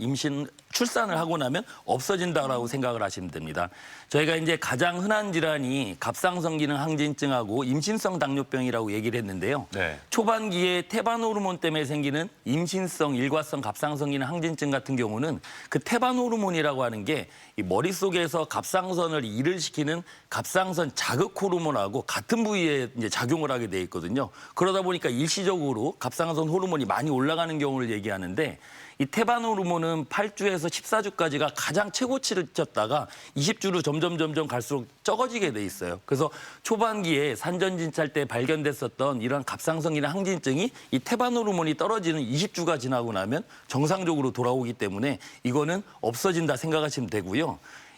출산을 하고 나면 없어진다라고 생각을 하시면 됩니다. 저희가 이제 가장 흔한 질환이 갑상선 기능 항진증하고 임신성 당뇨병이라고 얘기를 했는데요. 네. 초반기에 태반 호르몬 때문에 생기는 임신성 일과성 갑상선 기능 항진증 같은 경우는 그 태반 호르몬이라고 하는 게 이 머릿속에서 갑상선을 일을 시키는 갑상선 자극 호르몬하고 같은 부위에 이제 작용을 하게 돼 있거든요. 그러다 보니까 일시적으로 갑상선 호르몬이 많이 올라가는 경우를 얘기하는데 이 태반 호르몬은 8주에서 14주까지가 가장 최고치를 쳤다가 20주로 점점 갈수록 적어지게 돼 있어요. 그래서 초반기에 산전진찰 때 발견됐었던 이런 갑상선 기능 항진증이 이 태반 호르몬이 떨어지는 20주가 지나고 나면 정상적으로 돌아오기 때문에 이거는 없어진다 생각하시면 되고요.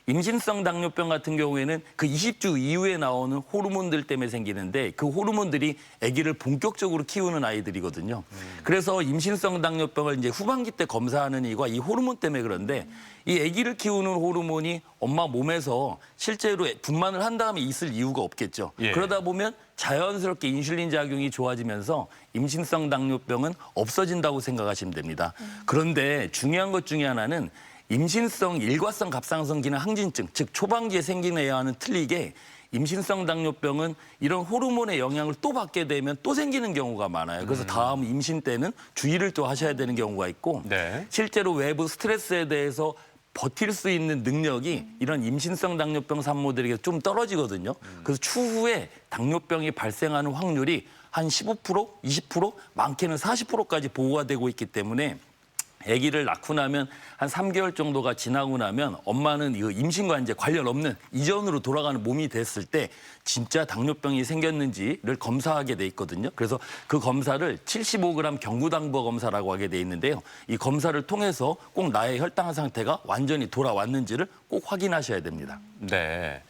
임신성 당뇨병 같은 경우에는 그 20주 이후에 나오는 호르몬들 때문에 생기는데 그 호르몬들이 아기를 본격적으로 키우는 아이들이거든요. 그래서 임신성 당뇨병을 이제 후반기 때 검사하는 이유가 이 호르몬 때문에 그런데 이 아기를 키우는 호르몬이 엄마 몸에서 실제로 분만을 한 다음에 있을 이유가 없겠죠. 예. 그러다 보면 자연스럽게 인슐린 작용이 좋아지면서 임신성 당뇨병은 없어진다고 생각하시면 됩니다. 그런데 중요한 것 중에 하나는 임신성 일과성 갑상선 기능 항진증, 즉 초반기에 생긴 애와는 틀리게 임신성 당뇨병은 이런 호르몬의 영향을 또 받게 되면 또 생기는 경우가 많아요. 그래서 다음 임신 때는 주의를 또 하셔야 되는 경우가 있고 네. 실제로 외부 스트레스에 대해서 버틸 수 있는 능력이 이런 임신성 당뇨병 산모들에게 좀 떨어지거든요. 그래서 추후에 당뇨병이 발생하는 확률이 한 15%, 20%, 많게는 40%까지 보호가 되고 있기 때문에 아기를 낳고 나면 한 3개월 정도가 지나고 나면 엄마는 이거 임신과 이제 관련 없는 이전으로 돌아가는 몸이 됐을 때 진짜 당뇨병이 생겼는지를 검사하게 돼 있거든요. 그래서 그 검사를 75g 경구당부화 검사라고 하게 돼 있는데요. 이 검사를 통해서 꼭 나의 혈당 상태가 완전히 돌아왔는지를 꼭 확인하셔야 됩니다. 네.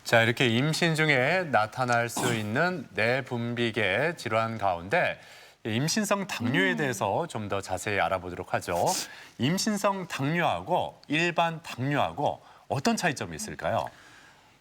자, 이렇게 임신 중에 나타날 수 있는 내분비계 질환 가운데 임신성 당뇨에 대해서 좀 더 자세히 알아보도록 하죠. 임신성 당뇨하고 일반 당뇨하고 어떤 차이점이 있을까요?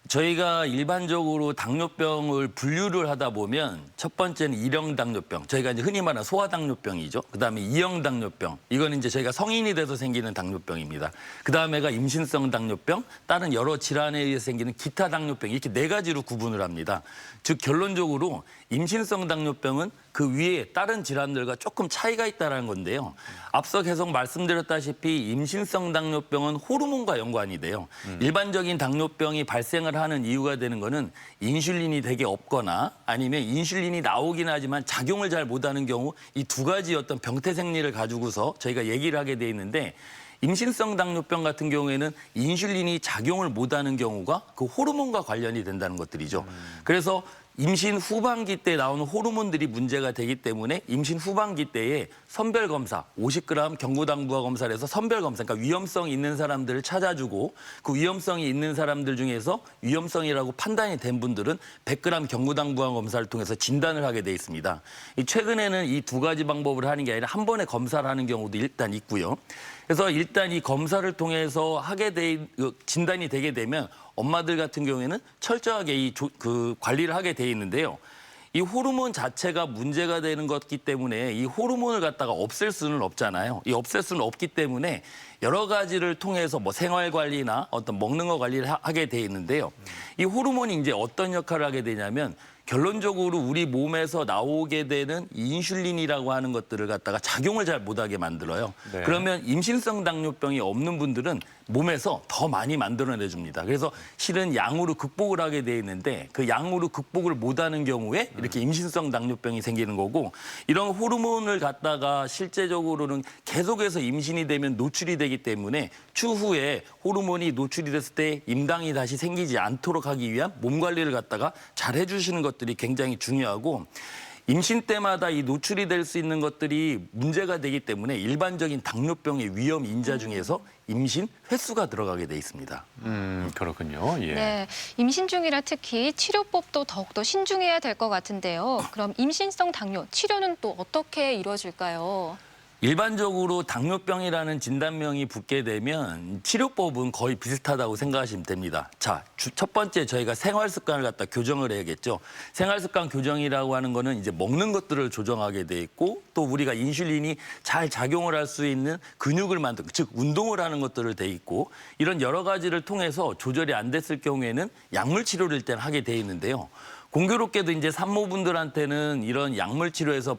저희가 일반적으로 당뇨병을 분류를 하다 보면 첫 번째는 1형 당뇨병, 저희가 이제 흔히 말하는 소아당뇨병이죠. 그다음에 2형 당뇨병, 이거는 이제 저희가 성인이 돼서 생기는 당뇨병입니다. 그다음에가 임신성 당뇨병, 다른 여러 질환에 의해서 생기는 기타 당뇨병, 이렇게 4가지로 구분을 합니다. 즉 결론적으로 임신성 당뇨병은 그 위에 다른 질환들과 조금 차이가 있다는 건데요. 앞서 계속 말씀드렸다시피 임신성 당뇨병은 호르몬과 연관이 돼요. 일반적인 당뇨병이 발생을 하는 이유가 되는 거는 인슐린이 되게 없거나 아니면 인슐린이 나오긴 하지만 작용을 잘 못하는 경우 이 2가지 어떤 병태 생리를 가지고서 저희가 얘기를 하게 돼 있는데 임신성 당뇨병 같은 경우에는 인슐린이 작용을 못하는 경우가 그 호르몬과 관련이 된다는 것들이죠. 그래서 임신 후반기 때 나오는 호르몬들이 문제가 되기 때문에 임신 후반기 때에 선별검사, 50g 경구당부화 검사를 해서 선별검사, 그러니까 위험성이 있는 사람들을 찾아주고 그 위험성이 있는 사람들 중에서 위험성이라고 판단이 된 분들은 100g 경구당부화 검사를 통해서 진단을 하게 돼 있습니다. 최근에는 이 2가지 방법을 하는 게 아니라 한 번에 검사를 하는 경우도 일단 있고요. 그래서 일단 이 검사를 통해서 진단이 되게 되면 엄마들 같은 경우에는 철저하게 그 관리를 하게 돼 있는데요. 이 호르몬 자체가 문제가 되는 것이기 때문에 이 호르몬을 갖다가 없앨 수는 없잖아요. 이 없앨 수는 없기 때문에 여러 가지를 통해서 뭐 생활 관리나 어떤 먹는 거 관리를 하게 돼 있는데요. 이 호르몬이 이제 어떤 역할을 하게 되냐면 결론적으로 우리 몸에서 나오게 되는 인슐린이라고 하는 것들을 갖다가 작용을 잘 못하게 만들어요. 네. 그러면 임신성 당뇨병이 없는 분들은 몸에서 더 많이 만들어내줍니다. 그래서 실은 양으로 극복을 하게 돼 있는데 그 양으로 극복을 못하는 경우에 이렇게 임신성 당뇨병이 생기는 거고, 이런 호르몬을 갖다가 실제적으로는 계속해서 임신이 되면 노출이 되기 때문에 추후에 호르몬이 노출이 됐을 때 임당이 다시 생기지 않도록 하기 위한 몸 관리를 갖다가 잘 해주시는 것들이 굉장히 중요하고, 임신 때마다 이 노출이 될 수 있는 것들이 문제가 되기 때문에 일반적인 당뇨병의 위험 인자 중에서 임신 횟수가 들어가게 돼 있습니다. 그렇군요. 예. 네, 임신 중이라 특히 치료법도 더욱더 신중해야 될 것 같은데요. 그럼 임신성 당뇨 치료는 또 어떻게 이루어질까요? 일반적으로 당뇨병이라는 진단명이 붙게 되면 치료법은 거의 비슷하다고 생각하시면 됩니다. 자, 첫 번째 저희가 생활 습관을 갖다 교정을 해야겠죠. 생활 습관 교정이라고 하는 거는 이제 먹는 것들을 조정하게 돼 있고, 또 우리가 인슐린이 잘 작용을 할 수 있는 근육을 만들고, 즉 운동을 하는 것들을 돼 있고, 이런 여러 가지를 통해서 조절이 안 됐을 경우에는 약물 치료를 일단 하게 돼 있는데요. 공교롭게도 이제 산모분들한테는 이런 약물 치료에서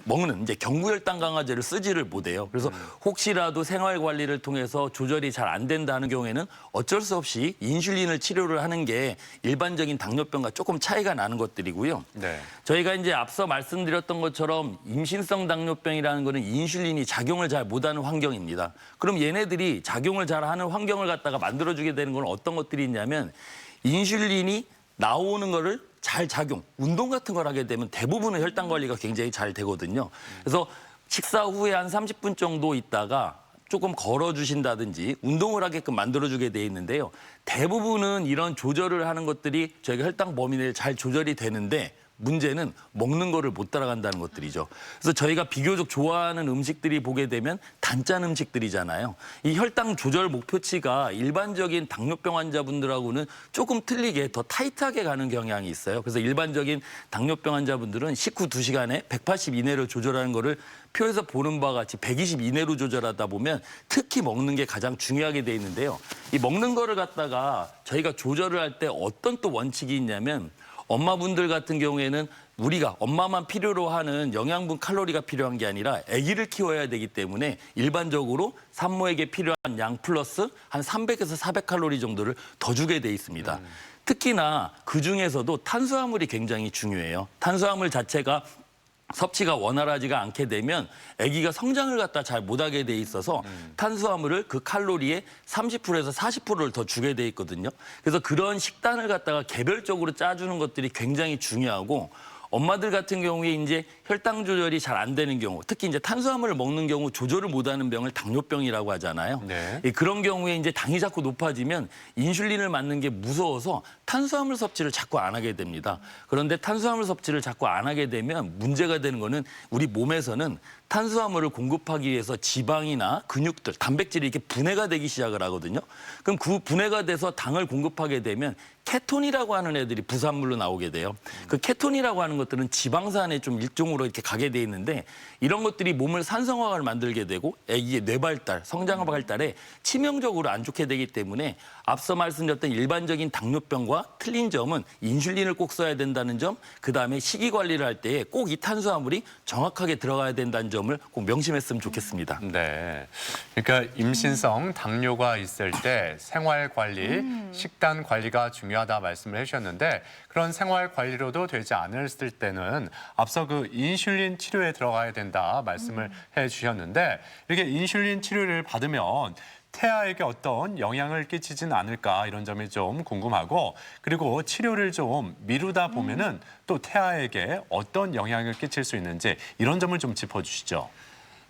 먹는 이제 경구혈당 강화제를 쓰지를 못해요. 그래서 혹시라도 생활 관리를 통해서 조절이 잘 안 된다는 경우에는 어쩔 수 없이 인슐린을 치료를 하는 게 일반적인 당뇨병과 조금 차이가 나는 것들이고요. 네. 저희가 이제 앞서 말씀드렸던 것처럼 임신성 당뇨병이라는 거는 인슐린이 작용을 잘 못하는 환경입니다. 그럼 얘네들이 작용을 잘하는 환경을 갖다가 만들어주게 되는 건 어떤 것들이 있냐면, 인슐린이 나오는 거를 잘 작용, 운동 같은 걸 하게 되면 대부분의 혈당 관리가 굉장히 잘 되거든요. 그래서 식사 후에 한 30분 정도 있다가 조금 걸어주신다든지 운동을 하게끔 만들어주게 돼 있는데요. 대부분은 이런 조절을 하는 것들이 저희가 혈당 범위 내에 잘 조절이 되는데, 문제는 먹는 거를 못 따라간다는 것들이죠. 그래서 저희가 비교적 좋아하는 음식들이 보게 되면 단짠 음식들이잖아요. 이 혈당 조절 목표치가 일반적인 당뇨병 환자분들하고는 조금 틀리게 더 타이트하게 가는 경향이 있어요. 그래서 일반적인 당뇨병 환자분들은 식후 2시간에 180 이내로 조절하는 거를 표에서 보는 바와 같이 120 이내로 조절하다 보면 특히 먹는 게 가장 중요하게 돼 있는데요. 이 먹는 거를 갖다가 저희가 조절을 할 때 어떤 또 원칙이 있냐면, 엄마분들 같은 경우에는 우리가 엄마만 필요로 하는 영양분 칼로리가 필요한 게 아니라 아기를 키워야 되기 때문에 일반적으로 산모에게 필요한 양 플러스 한 300에서 400칼로리 정도를 더 주게 돼 있습니다. 특히나 그중에서도 탄수화물이 굉장히 중요해요. 탄수화물 자체가 섭취가 원활하지가 않게 되면 아기가 성장을 갖다 잘 못하게 돼 있어서 탄수화물을 그 칼로리의 30%에서 40%를 더 주게 돼 있거든요. 그래서 그런 식단을 갖다가 개별적으로 짜주는 것들이 굉장히 중요하고, 엄마들 같은 경우에 이제 혈당 조절이 잘 안 되는 경우, 특히 이제 탄수화물을 먹는 경우 조절을 못하는 병을 당뇨병이라고 하잖아요. 네. 그런 경우에 이제 당이 자꾸 높아지면 인슐린을 맞는 게 무서워서 탄수화물 섭취를 자꾸 안 하게 됩니다. 그런데 탄수화물 섭취를 자꾸 안 하게 되면 문제가 되는 거는 우리 몸에서는 탄수화물을 공급하기 위해서 지방이나 근육들, 단백질이 이렇게 분해가 되기 시작을 하거든요. 그럼 그 분해가 돼서 당을 공급하게 되면 케톤이라고 하는 애들이 부산물로 나오게 돼요. 그 케톤이라고 하는 것들은 지방산에 좀 일종으로 이렇게 가게 돼 있는데, 이런 것들이 몸을 산성화를 만들게 되고 아기의 뇌 발달, 성장 발달에 치명적으로 안 좋게 되기 때문에 앞서 말씀드렸던 일반적인 당뇨병과 틀린 점은 인슐린을 꼭 써야 된다는 점, 그다음에 식이 관리를 할 때에 꼭 이 탄수화물이 정확하게 들어가야 된다는 점을 꼭 명심했으면 좋겠습니다. 네. 그러니까 임신성 당뇨가 있을 때 생활 관리, 식단 관리가 중요하다 말씀을 해주셨는데, 그런 생활 관리로도 되지 않았을 때는 앞서 그 인슐린 치료에 들어가야 된다 말씀을 해주셨는데, 이렇게 인슐린 치료를 받으면 태아에게 어떤 영향을 끼치진 않을까, 이런 점이 좀 궁금하고, 그리고 치료를 좀 미루다 보면은 또 태아에게 어떤 영향을 끼칠 수 있는지 이런 점을 좀 짚어주시죠.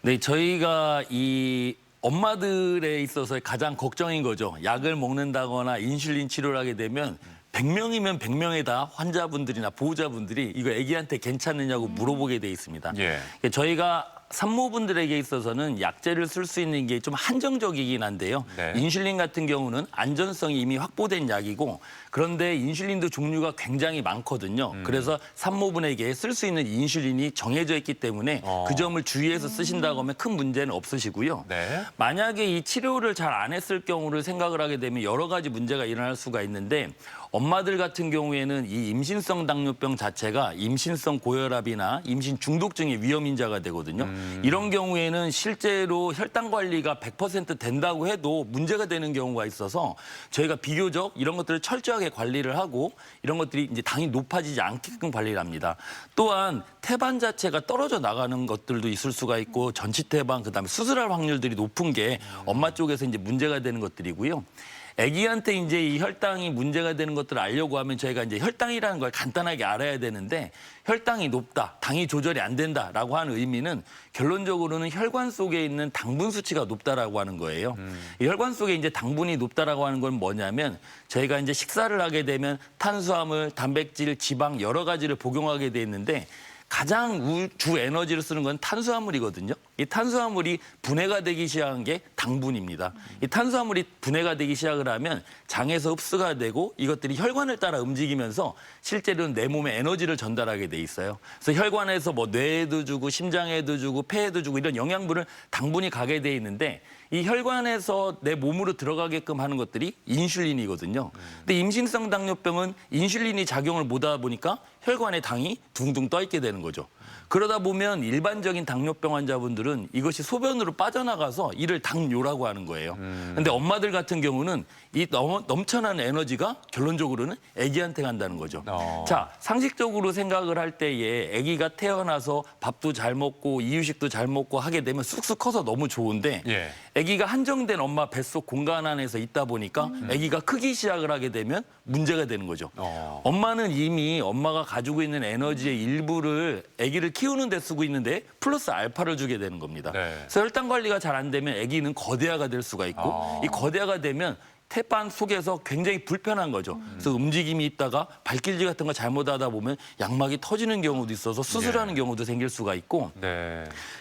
네, 저희가 이 엄마들에 있어서 가장 걱정인 거죠. 약을 먹는다거나 인슐린 치료를 하게 되면 100명이면 100명의 다 환자분들이나 보호자분들이 이거 아기한테 괜찮느냐고 물어보게 돼 있습니다. 예. 저희가 산모분들에게 있어서는 약제를 쓸 수 있는 게 좀 한정적이긴 한데요. 네. 인슐린 같은 경우는 안전성이 이미 확보된 약이고 그런데 인슐린도 종류가 굉장히 많거든요. 그래서 산모분에게 쓸 수 있는 인슐린이 정해져 있기 때문에 그 점을 주의해서 쓰신다고 하면 큰 문제는 없으시고요. 네. 만약에 이 치료를 잘 안 했을 경우를 생각을 하게 되면 여러 가지 문제가 일어날 수가 있는데 엄마들 같은 경우에는 이 임신성 당뇨병 자체가 임신성 고혈압이나 임신 중독증의 위험 인자가 되거든요. 이런 경우에는 실제로 혈당 관리가 100% 된다고 해도 문제가 되는 경우가 있어서 저희가 비교적 이런 것들을 철저하게 관리를 하고 이런 것들이 이제 당이 높아지지 않게끔 관리를 합니다. 또한 태반 자체가 떨어져 나가는 것들도 있을 수가 있고 전치 태반 그다음에 수술할 확률들이 높은 게 엄마 쪽에서 이제 문제가 되는 것들이고요. 아기한테 이제 이 혈당이 문제가 되는 것들을 알려고 하면 저희가 이제 혈당이라는 걸 간단하게 알아야 되는데 혈당이 높다, 당이 조절이 안 된다라고 하는 의미는 결론적으로는 혈관 속에 있는 당분 수치가 높다라고 하는 거예요. 이 혈관 속에 이제 당분이 높다라고 하는 건 뭐냐면 저희가 이제 식사를 하게 되면 탄수화물, 단백질, 지방 여러 가지를 복용하게 돼 있는데 가장 주 에너지를 쓰는 건 탄수화물이거든요. 이 탄수화물이 분해가 되기 시작한 게 당분입니다. 이 탄수화물이 분해가 되기 시작을 하면 장에서 흡수가 되고 이것들이 혈관을 따라 움직이면서 실제로는 내 몸에 에너지를 전달하게 돼 있어요. 그래서 혈관에서 뭐 뇌에도 주고 심장에도 주고 폐에도 주고 이런 영양분을 당분이 가게 돼 있는데 이 혈관에서 내 몸으로 들어가게끔 하는 것들이 인슐린이거든요. 근데 임신성 당뇨병은 인슐린이 작용을 못하다 보니까 혈관에 당이 둥둥 떠 있게 되는 거죠. 그러다 보면 일반적인 당뇨병 환자분들은 이것이 소변으로 빠져나가서 이를 당뇨라고 하는 거예요. 근데 엄마들 같은 경우는 이 넘쳐나는 에너지가 결론적으로는 아기한테 간다는 거죠. 자, 상식적으로 생각을 할 때에 아기가 태어나서 밥도 잘 먹고 이유식도 잘 먹고 하게 되면 쑥쑥 커서 너무 좋은데 아기가 한정된 엄마 뱃속 공간 안에서 있다 보니까 아기가 크기 시작을 하게 되면 문제가 되는 거죠. 엄마는 이미 엄마가 가지고 있는 에너지의 일부를 아기를 키우는 데 쓰고 있는데 플러스 알파를 주게 되는 겁니다. 그래서 혈당 관리가 잘 안 되면 아기는 거대화가 될 수가 있고 이 거대화가 되면 태반 속에서 굉장히 불편한 거죠. 그래서 움직임이 있다가 발길질 같은 거 잘못하다 보면 양막이 터지는 경우도 있어서 수술하는 경우도 생길 수가 있고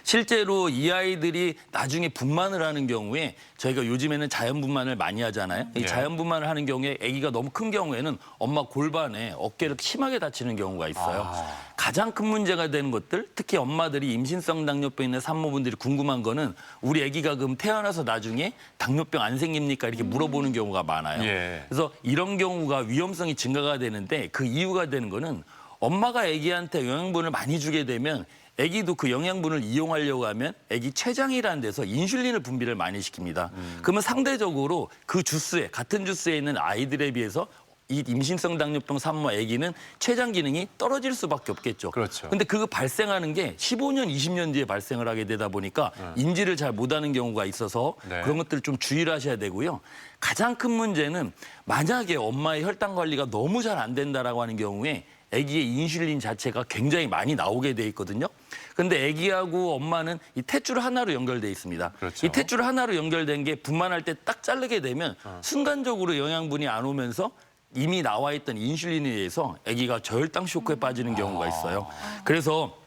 실제로 이 아이들이 나중에 분만을 하는 경우에 저희가 요즘에는 자연분만을 많이 하잖아요. 이 자연분만을 하는 경우에 아기가 너무 큰 경우에는 엄마 골반에 어깨를 심하게 다치는 경우가 있어요. 가장 큰 문제가 되는 것들, 특히 엄마들이 임신성 당뇨병 있는 산모분들이 궁금한 거는 우리 아기가 그럼 태어나서 나중에 당뇨병 안 생깁니까? 이렇게 물어보는 경우가 많아요. 그래서 이런 경우가 위험성이 증가가 되는데 그 이유가 되는 거는 엄마가 아기한테 영양분을 많이 주게 되면 아기도 그 영양분을 이용하려고 하면 아기 췌장이라는 데서 인슐린을 분비를 많이 시킵니다. 그러면 상대적으로 그 주스에 같은 주스에 있는 아이들에 비해서 이 임신성 당뇨병 산모 아기는 췌장 기능이 떨어질 수밖에 없겠죠. 근데 그거 발생하는 게 15년, 20년 뒤에 발생을 하게 되다 보니까 인지를 잘 못하는 경우가 있어서 그런 것들을 좀 주의를 하셔야 되고요. 가장 큰 문제는 만약에 엄마의 혈당 관리가 너무 잘 안 된다라고 하는 경우에 아기의 인슐린 자체가 굉장히 많이 나오게 돼 있거든요. 근데 아기하고 엄마는 이 탯줄 하나로 연결돼 있습니다. 이 탯줄 하나로 연결된 게 분만할 때 딱 자르게 되면 순간적으로 영양분이 안 오면서 이미 나와 있던 인슐린에 의해서 아기가 저혈당 쇼크에 빠지는 경우가 있어요. 그래서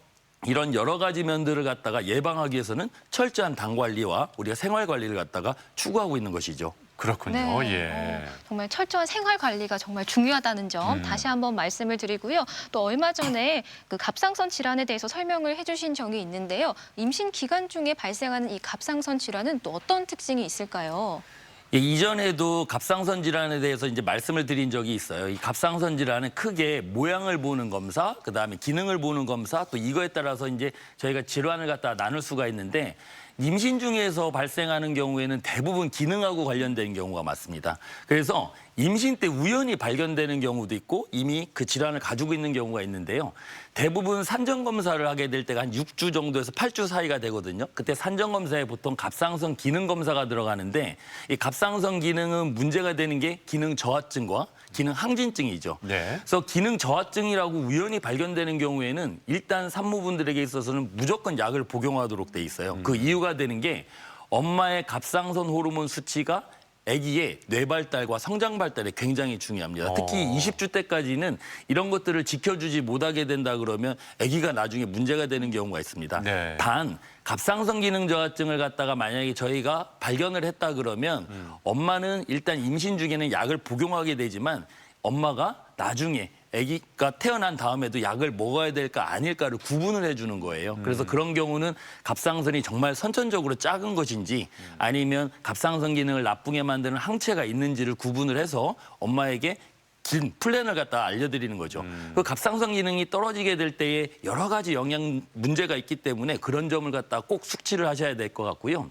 이런 여러 가지 면들을 갖다가 예방하기 위해서는 철저한 당 관리와 우리가 생활 관리를 갖다가 추구하고 있는 것이죠. 그렇군요. 예. 정말 철저한 생활 관리가 정말 중요하다는 점 다시 한번 말씀을 드리고요. 또 얼마 전에 그 갑상선 질환에 대해서 설명을 해주신 적이 있는데요. 임신 기간 중에 발생하는 이 갑상선 질환은 또 어떤 특징이 있을까요? 예, 이전에도 갑상선 질환에 대해서 이제 말씀을 드린 적이 있어요. 이 갑상선 질환은 크게 모양을 보는 검사, 그다음에 기능을 보는 검사, 또 이거에 따라서 이제 저희가 질환을 갖다 나눌 수가 있는데 임신 중에서 발생하는 경우에는 대부분 기능하고 관련된 경우가 많습니다. 그래서 임신 때 우연히 발견되는 경우도 있고 이미 그 질환을 가지고 있는 경우가 있는데요. 대부분 산정검사를 하게 될 때가 한 6주 정도에서 8주 사이가 되거든요. 그때 산정검사에 보통 갑상선 기능 검사가 들어가는데 이 갑상선 기능은 문제가 되는 게 기능 저하증과 기능 항진증이죠. 그래서 기능 저하증이라고 우연히 발견되는 경우에는 일단 산모분들에게 있어서는 무조건 약을 복용하도록 돼 있어요. 그 이유가 되는 게 엄마의 갑상선 호르몬 수치가 아기의 뇌 발달과 성장 발달에 굉장히 중요합니다. 특히 20주 때까지는 이런 것들을 지켜주지 못하게 된다 그러면 아기가 나중에 문제가 되는 경우가 있습니다. 네. 단 갑상선 기능 저하증을 갖다가 만약에 저희가 발견을 했다 그러면 엄마는 일단 임신 중에는 약을 복용하게 되지만 엄마가 나중에 아기가 태어난 다음에도 약을 먹어야 될까 아닐까를 구분을 해주는 거예요. 그래서 그런 경우는 갑상선이 정말 선천적으로 작은 것인지 아니면 갑상선 기능을 나쁘게 만드는 항체가 있는지를 구분을 해서 엄마에게 긴 플랜을 갖다 알려드리는 거죠. 그 갑상선 기능이 떨어지게 될 때에 여러 가지 영양 문제가 있기 때문에 그런 점을 갖다 꼭 숙지를 하셔야 될 것 같고요.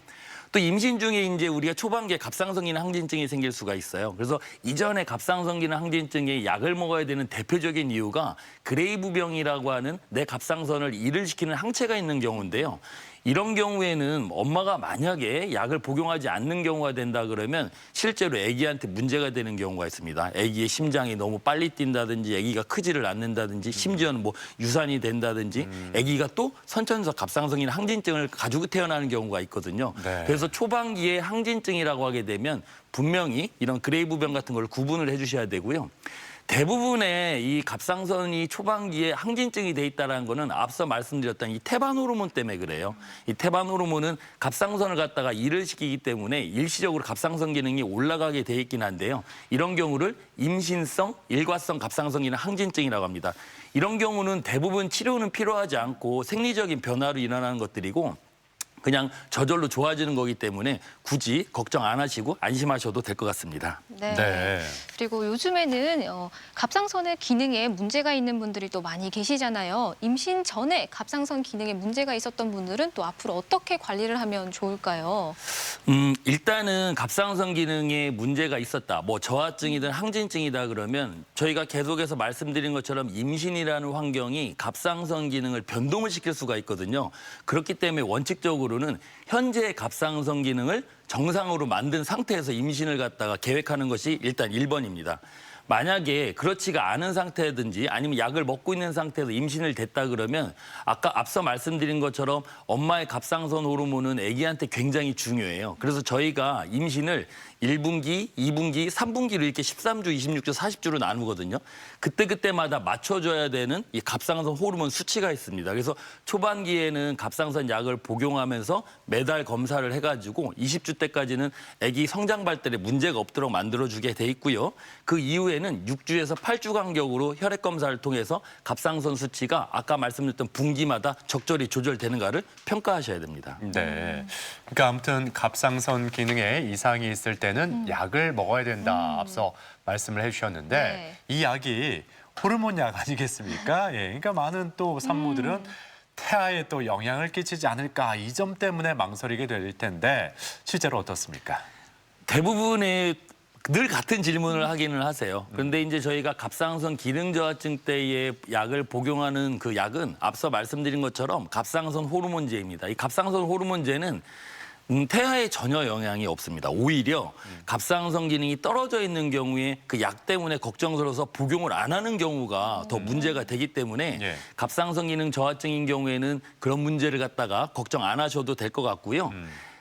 또 임신 중에 이제 우리가 초반기에 갑상선 기능 항진증이 생길 수가 있어요. 그래서 이전에 갑상선 기능 항진증에 약을 먹어야 되는 대표적인 이유가 그레이브병이라고 하는 내 갑상선을 일을 시키는 항체가 있는 경우인데요. 이런 경우에는 엄마가 만약에 약을 복용하지 않는 경우가 된다 그러면 실제로 아기한테 문제가 되는 경우가 있습니다. 아기의 심장이 너무 빨리 뛴다든지 아기가 크지를 않는다든지 심지어는 뭐 유산이 된다든지 아기가 또 선천적 갑상선인 항진증을 가지고 태어나는 경우가 있거든요. 네. 그래서 초반기에 항진증이라고 하게 되면 분명히 이런 그레이브병 같은 걸 구분을 해주셔야 되고요. 대부분의 이 갑상선이 초반기에 항진증이 돼 있다는 거는 앞서 말씀드렸던 이 태반 호르몬 때문에 그래요. 이 태반 호르몬은 갑상선을 갖다가 일을 시키기 때문에 일시적으로 갑상선 기능이 올라가게 돼 있긴 한데요. 이런 경우를 임신성 일과성 갑상선 기능 항진증이라고 합니다. 이런 경우는 대부분 치료는 필요하지 않고 생리적인 변화로 일어나는 것들이고 그냥 저절로 좋아지는 거기 때문에 굳이 걱정 안 하시고 안심하셔도 될 것 같습니다. 네. 네. 그리고 요즘에는 갑상선의 기능에 문제가 있는 분들이 또 많이 계시잖아요. 임신 전에 갑상선 기능에 문제가 있었던 분들은 또 앞으로 어떻게 관리를 하면 좋을까요? 일단은 갑상선 기능에 문제가 있었다. 뭐 저하증이든 항진증이다 그러면 저희가 계속해서 말씀드린 것처럼 임신이라는 환경이 갑상선 기능을 변동을 시킬 수가 있거든요. 그렇기 때문에 원칙적으로는 현재 갑상선 기능을 정상으로 만든 상태에서 임신을 갖다가 계획하는 것이 일단 1번입니다. 만약에 그렇지가 않은 상태든지 아니면 약을 먹고 있는 상태에서 임신을 됐다 그러면 아까 앞서 말씀드린 것처럼 엄마의 갑상선 호르몬은 아기한테 굉장히 중요해요. 그래서 저희가 임신을 1분기, 2분기, 3분기로 이렇게 13주, 26주, 40주로 나누거든요. 그때마다 맞춰줘야 되는 이 갑상선 호르몬 수치가 있습니다. 그래서 초반기에는 갑상선 약을 복용하면서 매달 검사를 해가지고 20주 때까지는 아기 성장 발달에 문제가 없도록 만들어주게 돼 있고요. 그 이후에는 6주에서 8주 간격으로 혈액 검사를 통해서 갑상선 수치가 아까 말씀드렸던 분기마다 적절히 조절되는가를 평가하셔야 됩니다. 네. 그러니까 아무튼 갑상선 기능에 이상이 있을 때는 약을 먹어야 된다. 앞서 말씀을 해주셨는데 네. 이 약이 호르몬 약 아니겠습니까? 예. 그러니까 많은 또 산모들은 태아에 또 영향을 끼치지 않을까 이 점 때문에 망설이게 될 텐데 실제로 어떻습니까? 대부분의 늘 같은 질문을 하기는 하세요. 그런데 이제 저희가 갑상선 기능 저하증 때에 약을 복용하는 그 약은 앞서 말씀드린 것처럼 갑상선 호르몬제입니다. 이 갑상선 호르몬제는 태아에 전혀 영향이 없습니다. 오히려 갑상선 기능이 떨어져 있는 경우에 그 약 때문에 걱정스러워서 복용을 안 하는 경우가 더 문제가 되기 때문에 예. 갑상선 기능 저하증인 경우에는 그런 문제를 갖다가 걱정 안 하셔도 될 것 같고요.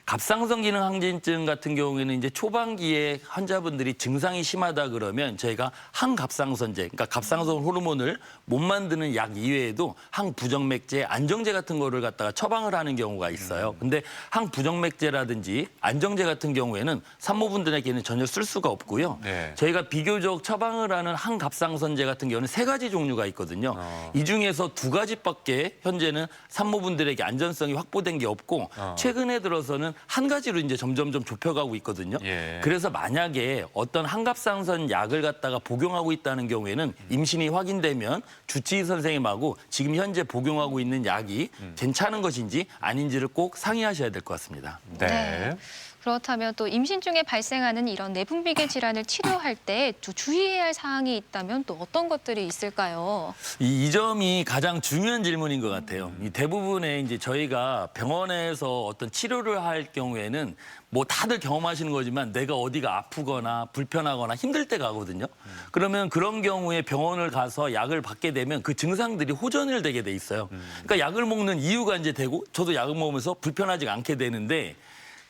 갑상선 기능 항진증 같은 경우에는 이제 초반기에 환자분들이 증상이 심하다 그러면 저희가 항갑상선제, 그러니까 갑상선 호르몬을 못 만드는 약 이외에도 항부정맥제, 안정제 같은 거를 갖다가 처방을 하는 경우가 있어요. 근데 항부정맥제라든지 안정제 같은 경우에는 산모분들에게는 전혀 쓸 수가 없고요. 네. 저희가 비교적 처방을 하는 항갑상선제 같은 경우는 3가지 종류가 있거든요. 이 중에서 2가지밖에 현재는 산모분들에게 안전성이 확보된 게 없고 최근에 들어서는 한 가지로 이제 점점점 좁혀가고 있거든요. 예. 그래서 만약에 어떤 항갑상선 약을 갖다가 복용하고 있다는 경우에는 임신이 확인되면 주치의 선생님하고 지금 현재 복용하고 있는 약이 괜찮은 것인지 아닌지를 꼭 상의하셔야 될 것 같습니다. 네. 그렇다면 또 임신 중에 발생하는 이런 내분비계 질환을 치료할 때 또 주의해야 할 사항이 있다면 또 어떤 것들이 있을까요? 이 점이 가장 중요한 질문인 것 같아요. 이 대부분의 이제 저희가 병원에서 어떤 치료를 할 경우에는 뭐 다들 경험하시는 거지만 내가 어디가 아프거나 불편하거나 힘들 때가 가거든요. 그러면 그런 경우에 병원을 가서 약을 받게 되면 그 증상들이 호전을 되게 돼 있어요. 그러니까 약을 먹는 이유가 이제 되고 저도 약을 먹으면서 불편하지 않게 되는데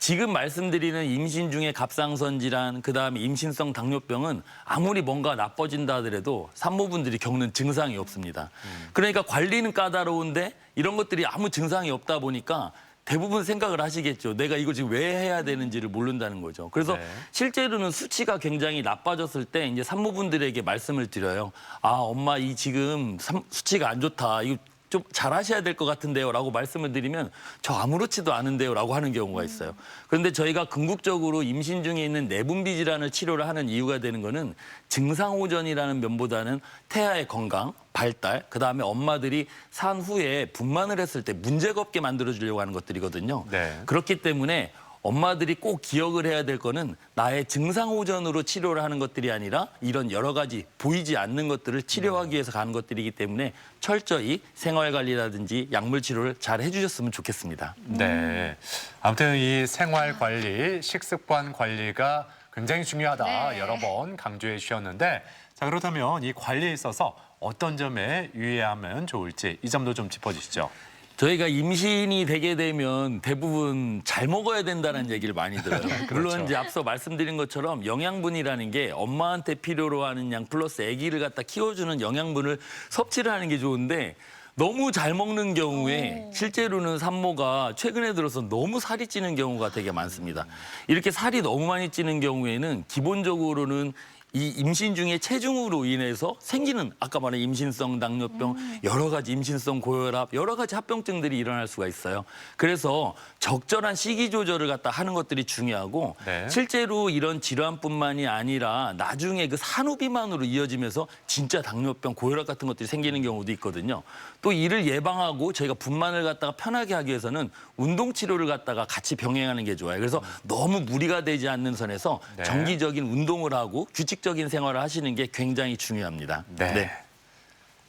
지금 말씀드리는 임신 중에 갑상선 질환, 그다음에 임신성 당뇨병은 아무리 뭔가 나빠진다 하더라도 산모분들이 겪는 증상이 없습니다. 그러니까 관리는 까다로운데 이런 것들이 아무 증상이 없다 보니까 대부분 생각을 하시겠죠. 내가 이거 지금 왜 해야 되는지를 모른다는 거죠. 그래서 실제로는 수치가 굉장히 나빠졌을 때 이제 산모분들에게 말씀을 드려요. 아, 엄마 이 지금 수치가 안 좋다. 이거 좀 잘하셔야 될 것 같은데요 라고 말씀을 드리면 저 아무렇지도 않은데요 라고 하는 경우가 있어요. 그런데 저희가 궁극적으로 임신 중에 있는 내분비 질환을 치료를 하는 이유가 되는 거는 증상 호전이라는 면보다는 태아의 건강, 발달, 그다음에 엄마들이 산 후에 분만을 했을 때 문제가 없게 만들어주려고 하는 것들이거든요. 그렇기 때문에 엄마들이 꼭 기억을 해야 될 거는 나의 증상 호전으로 치료를 하는 것들이 아니라 이런 여러 가지 보이지 않는 것들을 치료하기 위해서 가는 것들이기 때문에 철저히 생활관리라든지 약물 치료를 잘 해주셨으면 좋겠습니다. 네. 아무튼 이 생활관리, 식습관 관리가 굉장히 중요하다 여러 번 강조해 주셨는데 자 그렇다면 이 관리에 있어서 어떤 점에 유의하면 좋을지 이 점도 좀 짚어주시죠. 저희가 임신이 되게 되면 대부분 잘 먹어야 된다는 얘기를 많이 들어요. 물론 이제 앞서 말씀드린 것처럼 영양분이라는 게 엄마한테 필요로 하는 양 플러스 아기를 갖다 키워주는 영양분을 섭취를 하는 게 좋은데 너무 잘 먹는 경우에 실제로는 산모가 최근에 들어서 너무 살이 찌는 경우가 되게 많습니다. 이렇게 살이 너무 많이 찌는 경우에는 기본적으로는 이 임신 중에 체중으로 인해서 생기는 아까 말한 임신성 당뇨병, 여러 가지 임신성 고혈압, 여러 가지 합병증들이 일어날 수가 있어요. 그래서 적절한 식이 조절을 갖다 하는 것들이 중요하고 실제로 이런 질환뿐만이 아니라 나중에 그 산후비만으로 이어지면서 진짜 당뇨병, 고혈압 같은 것들이 생기는 경우도 있거든요. 또 이를 예방하고 저희가 분만을 갖다가 편하게 하기 위해서는 운동 치료를 갖다가 같이 병행하는 게 좋아요. 그래서 너무 무리가 되지 않는 선에서 정기적인 운동을 하고 규칙적인 생활을 하시는 게 굉장히 중요합니다.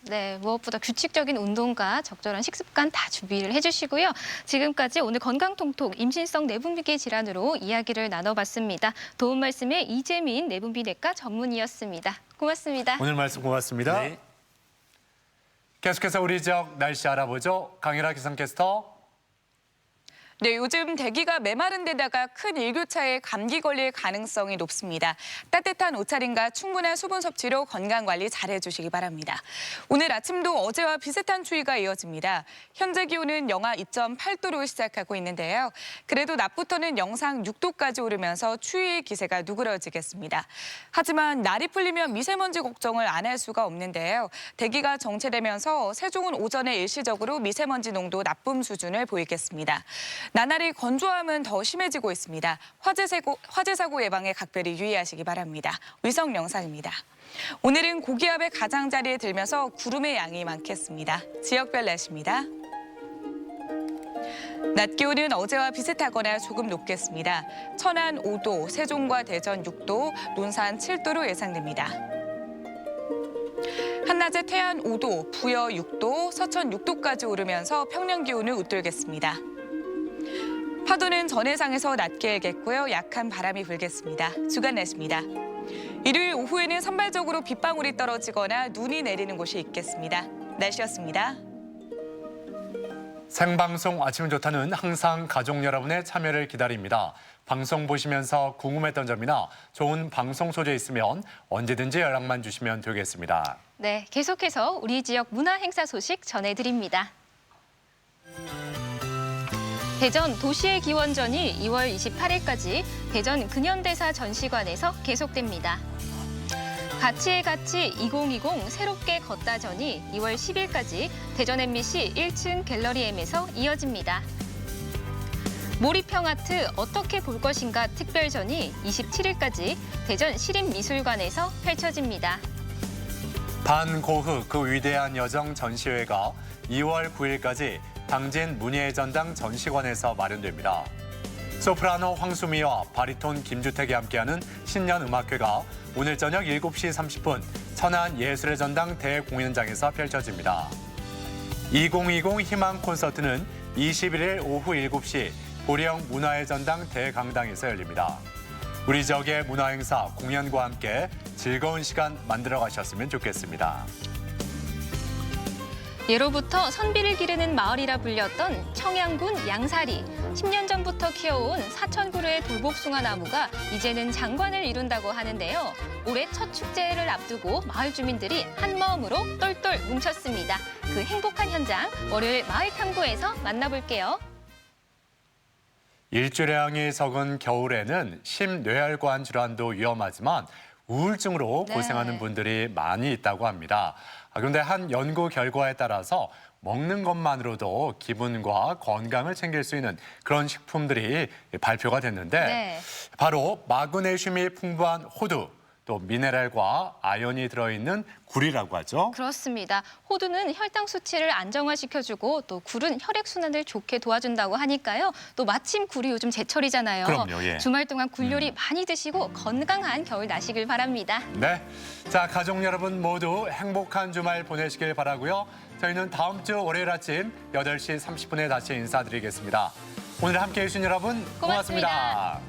네, 무엇보다 규칙적인 운동과 적절한 식습관 다 준비를 해주시고요. 지금까지 오늘 건강통톡 임신성 내분비계 질환으로 이야기를 나눠봤습니다. 도움 말씀에 이재민 내분비내과 전문의였습니다. 고맙습니다. 오늘 말씀 고맙습니다. 계속해서 우리 지역 날씨 알아보죠. 강일아 기상캐스터. 네, 요즘 대기가 메마른 데다가 큰 일교차에 감기 걸릴 가능성이 높습니다. 따뜻한 옷차림과 충분한 수분 섭취로 건강관리 잘해주시기 바랍니다. 오늘 아침도 어제와 비슷한 추위가 이어집니다. 현재 기온은 영하 2.8도로 시작하고 있는데요. 그래도 낮부터는 영상 6도까지 오르면서 추위의 기세가 누그러지겠습니다. 하지만 날이 풀리면 미세먼지 걱정을 안 할 수가 없는데요. 대기가 정체되면서 세종은 오전에 일시적으로 미세먼지 농도 나쁨 수준을 보이겠습니다. 나날이 건조함은 더 심해지고 있습니다. 화재 사고 예방에 각별히 유의하시기 바랍니다. 위성 영상입니다. 오늘은 고기압의 가장자리에 들면서 구름의 양이 많겠습니다. 지역별 날씨입니다. 낮 기온은 어제와 비슷하거나 조금 높겠습니다. 천안 5도, 세종과 대전 6도, 논산 7도로 예상됩니다. 한낮에 태안 5도, 부여 6도, 서천 6도까지 오르면서 평년 기온을 웃돌겠습니다. 파도는 전해상에서 낮게 일겠고요. 약한 바람이 불겠습니다. 주간 날씨입니다. 일요일 오후에는 산발적으로 빗방울이 떨어지거나 눈이 내리는 곳이 있겠습니다. 날씨였습니다. 생방송 아침 좋다는 항상 가족 여러분의 참여를 기다립니다. 방송 보시면서 궁금했던 점이나 좋은 방송 소재 있으면 언제든지 연락만 주시면 되겠습니다. 네, 계속해서 우리 지역 문화 행사 소식 전해드립니다. 대전 도시의 기원전이 2월 28일까지 대전 근현대사 전시관에서 계속됩니다. 가치의 가치 2020 새롭게 걷다전이 2월 10일까지 대전 MBC 1층 갤러리 M에서 이어집니다. 몰입형 아트 어떻게 볼 것인가 특별전이 27일까지 대전 시립미술관에서 펼쳐집니다. 반고흐 그 위대한 여정 전시회가 2월 9일까지 당진 문예의 전당 전시관에서 마련됩니다. 소프라노 황수미와 바리톤 김주택이 함께하는 신년음악회가 오늘 저녁 7시 30분 천안 예술의 전당 대공연장에서 펼쳐집니다. 2020 희망 콘서트는 21일 오후 7시 고령 문화의 전당 대강당에서 열립니다. 우리 지역의 문화행사, 공연과 함께 즐거운 시간 만들어 가셨으면 좋겠습니다. 예로부터 선비를 기르는 마을이라 불렸던 청양군 양사리. 10년 전부터 키워온 4,000그루의 돌복숭아 나무가 이제는 장관을 이룬다고 하는데요. 올해 첫 축제를 앞두고 마을 주민들이 한 마음으로 똘똘 뭉쳤습니다. 그 행복한 현장 월요일 마을 탐구에서 만나볼게요. 일조량이 적은 겨울에는 심뇌혈관 질환도 위험하지만 우울증으로 고생하는 분들이 많이 있다고 합니다. 그런데 한 연구 결과에 따라서 먹는 것만으로도 기분과 건강을 챙길 수 있는 그런 식품들이 발표가 됐는데 바로 마그네슘이 풍부한 호두, 또 미네랄과 아연이 들어있는 굴이라고 하죠. 그렇습니다. 호두는 혈당 수치를 안정화시켜주고 또 굴은 혈액순환을 좋게 도와준다고 하니까요. 또 마침 굴이 요즘 제철이잖아요. 그럼요, 예. 주말 동안 굴 요리 많이 드시고 건강한 겨울 나시길 바랍니다. 네, 자 가족 여러분 모두 행복한 주말 보내시길 바라고요. 저희는 다음 주 월요일 아침 8시 30분에 다시 인사드리겠습니다. 오늘 함께해 주신 여러분 고맙습니다.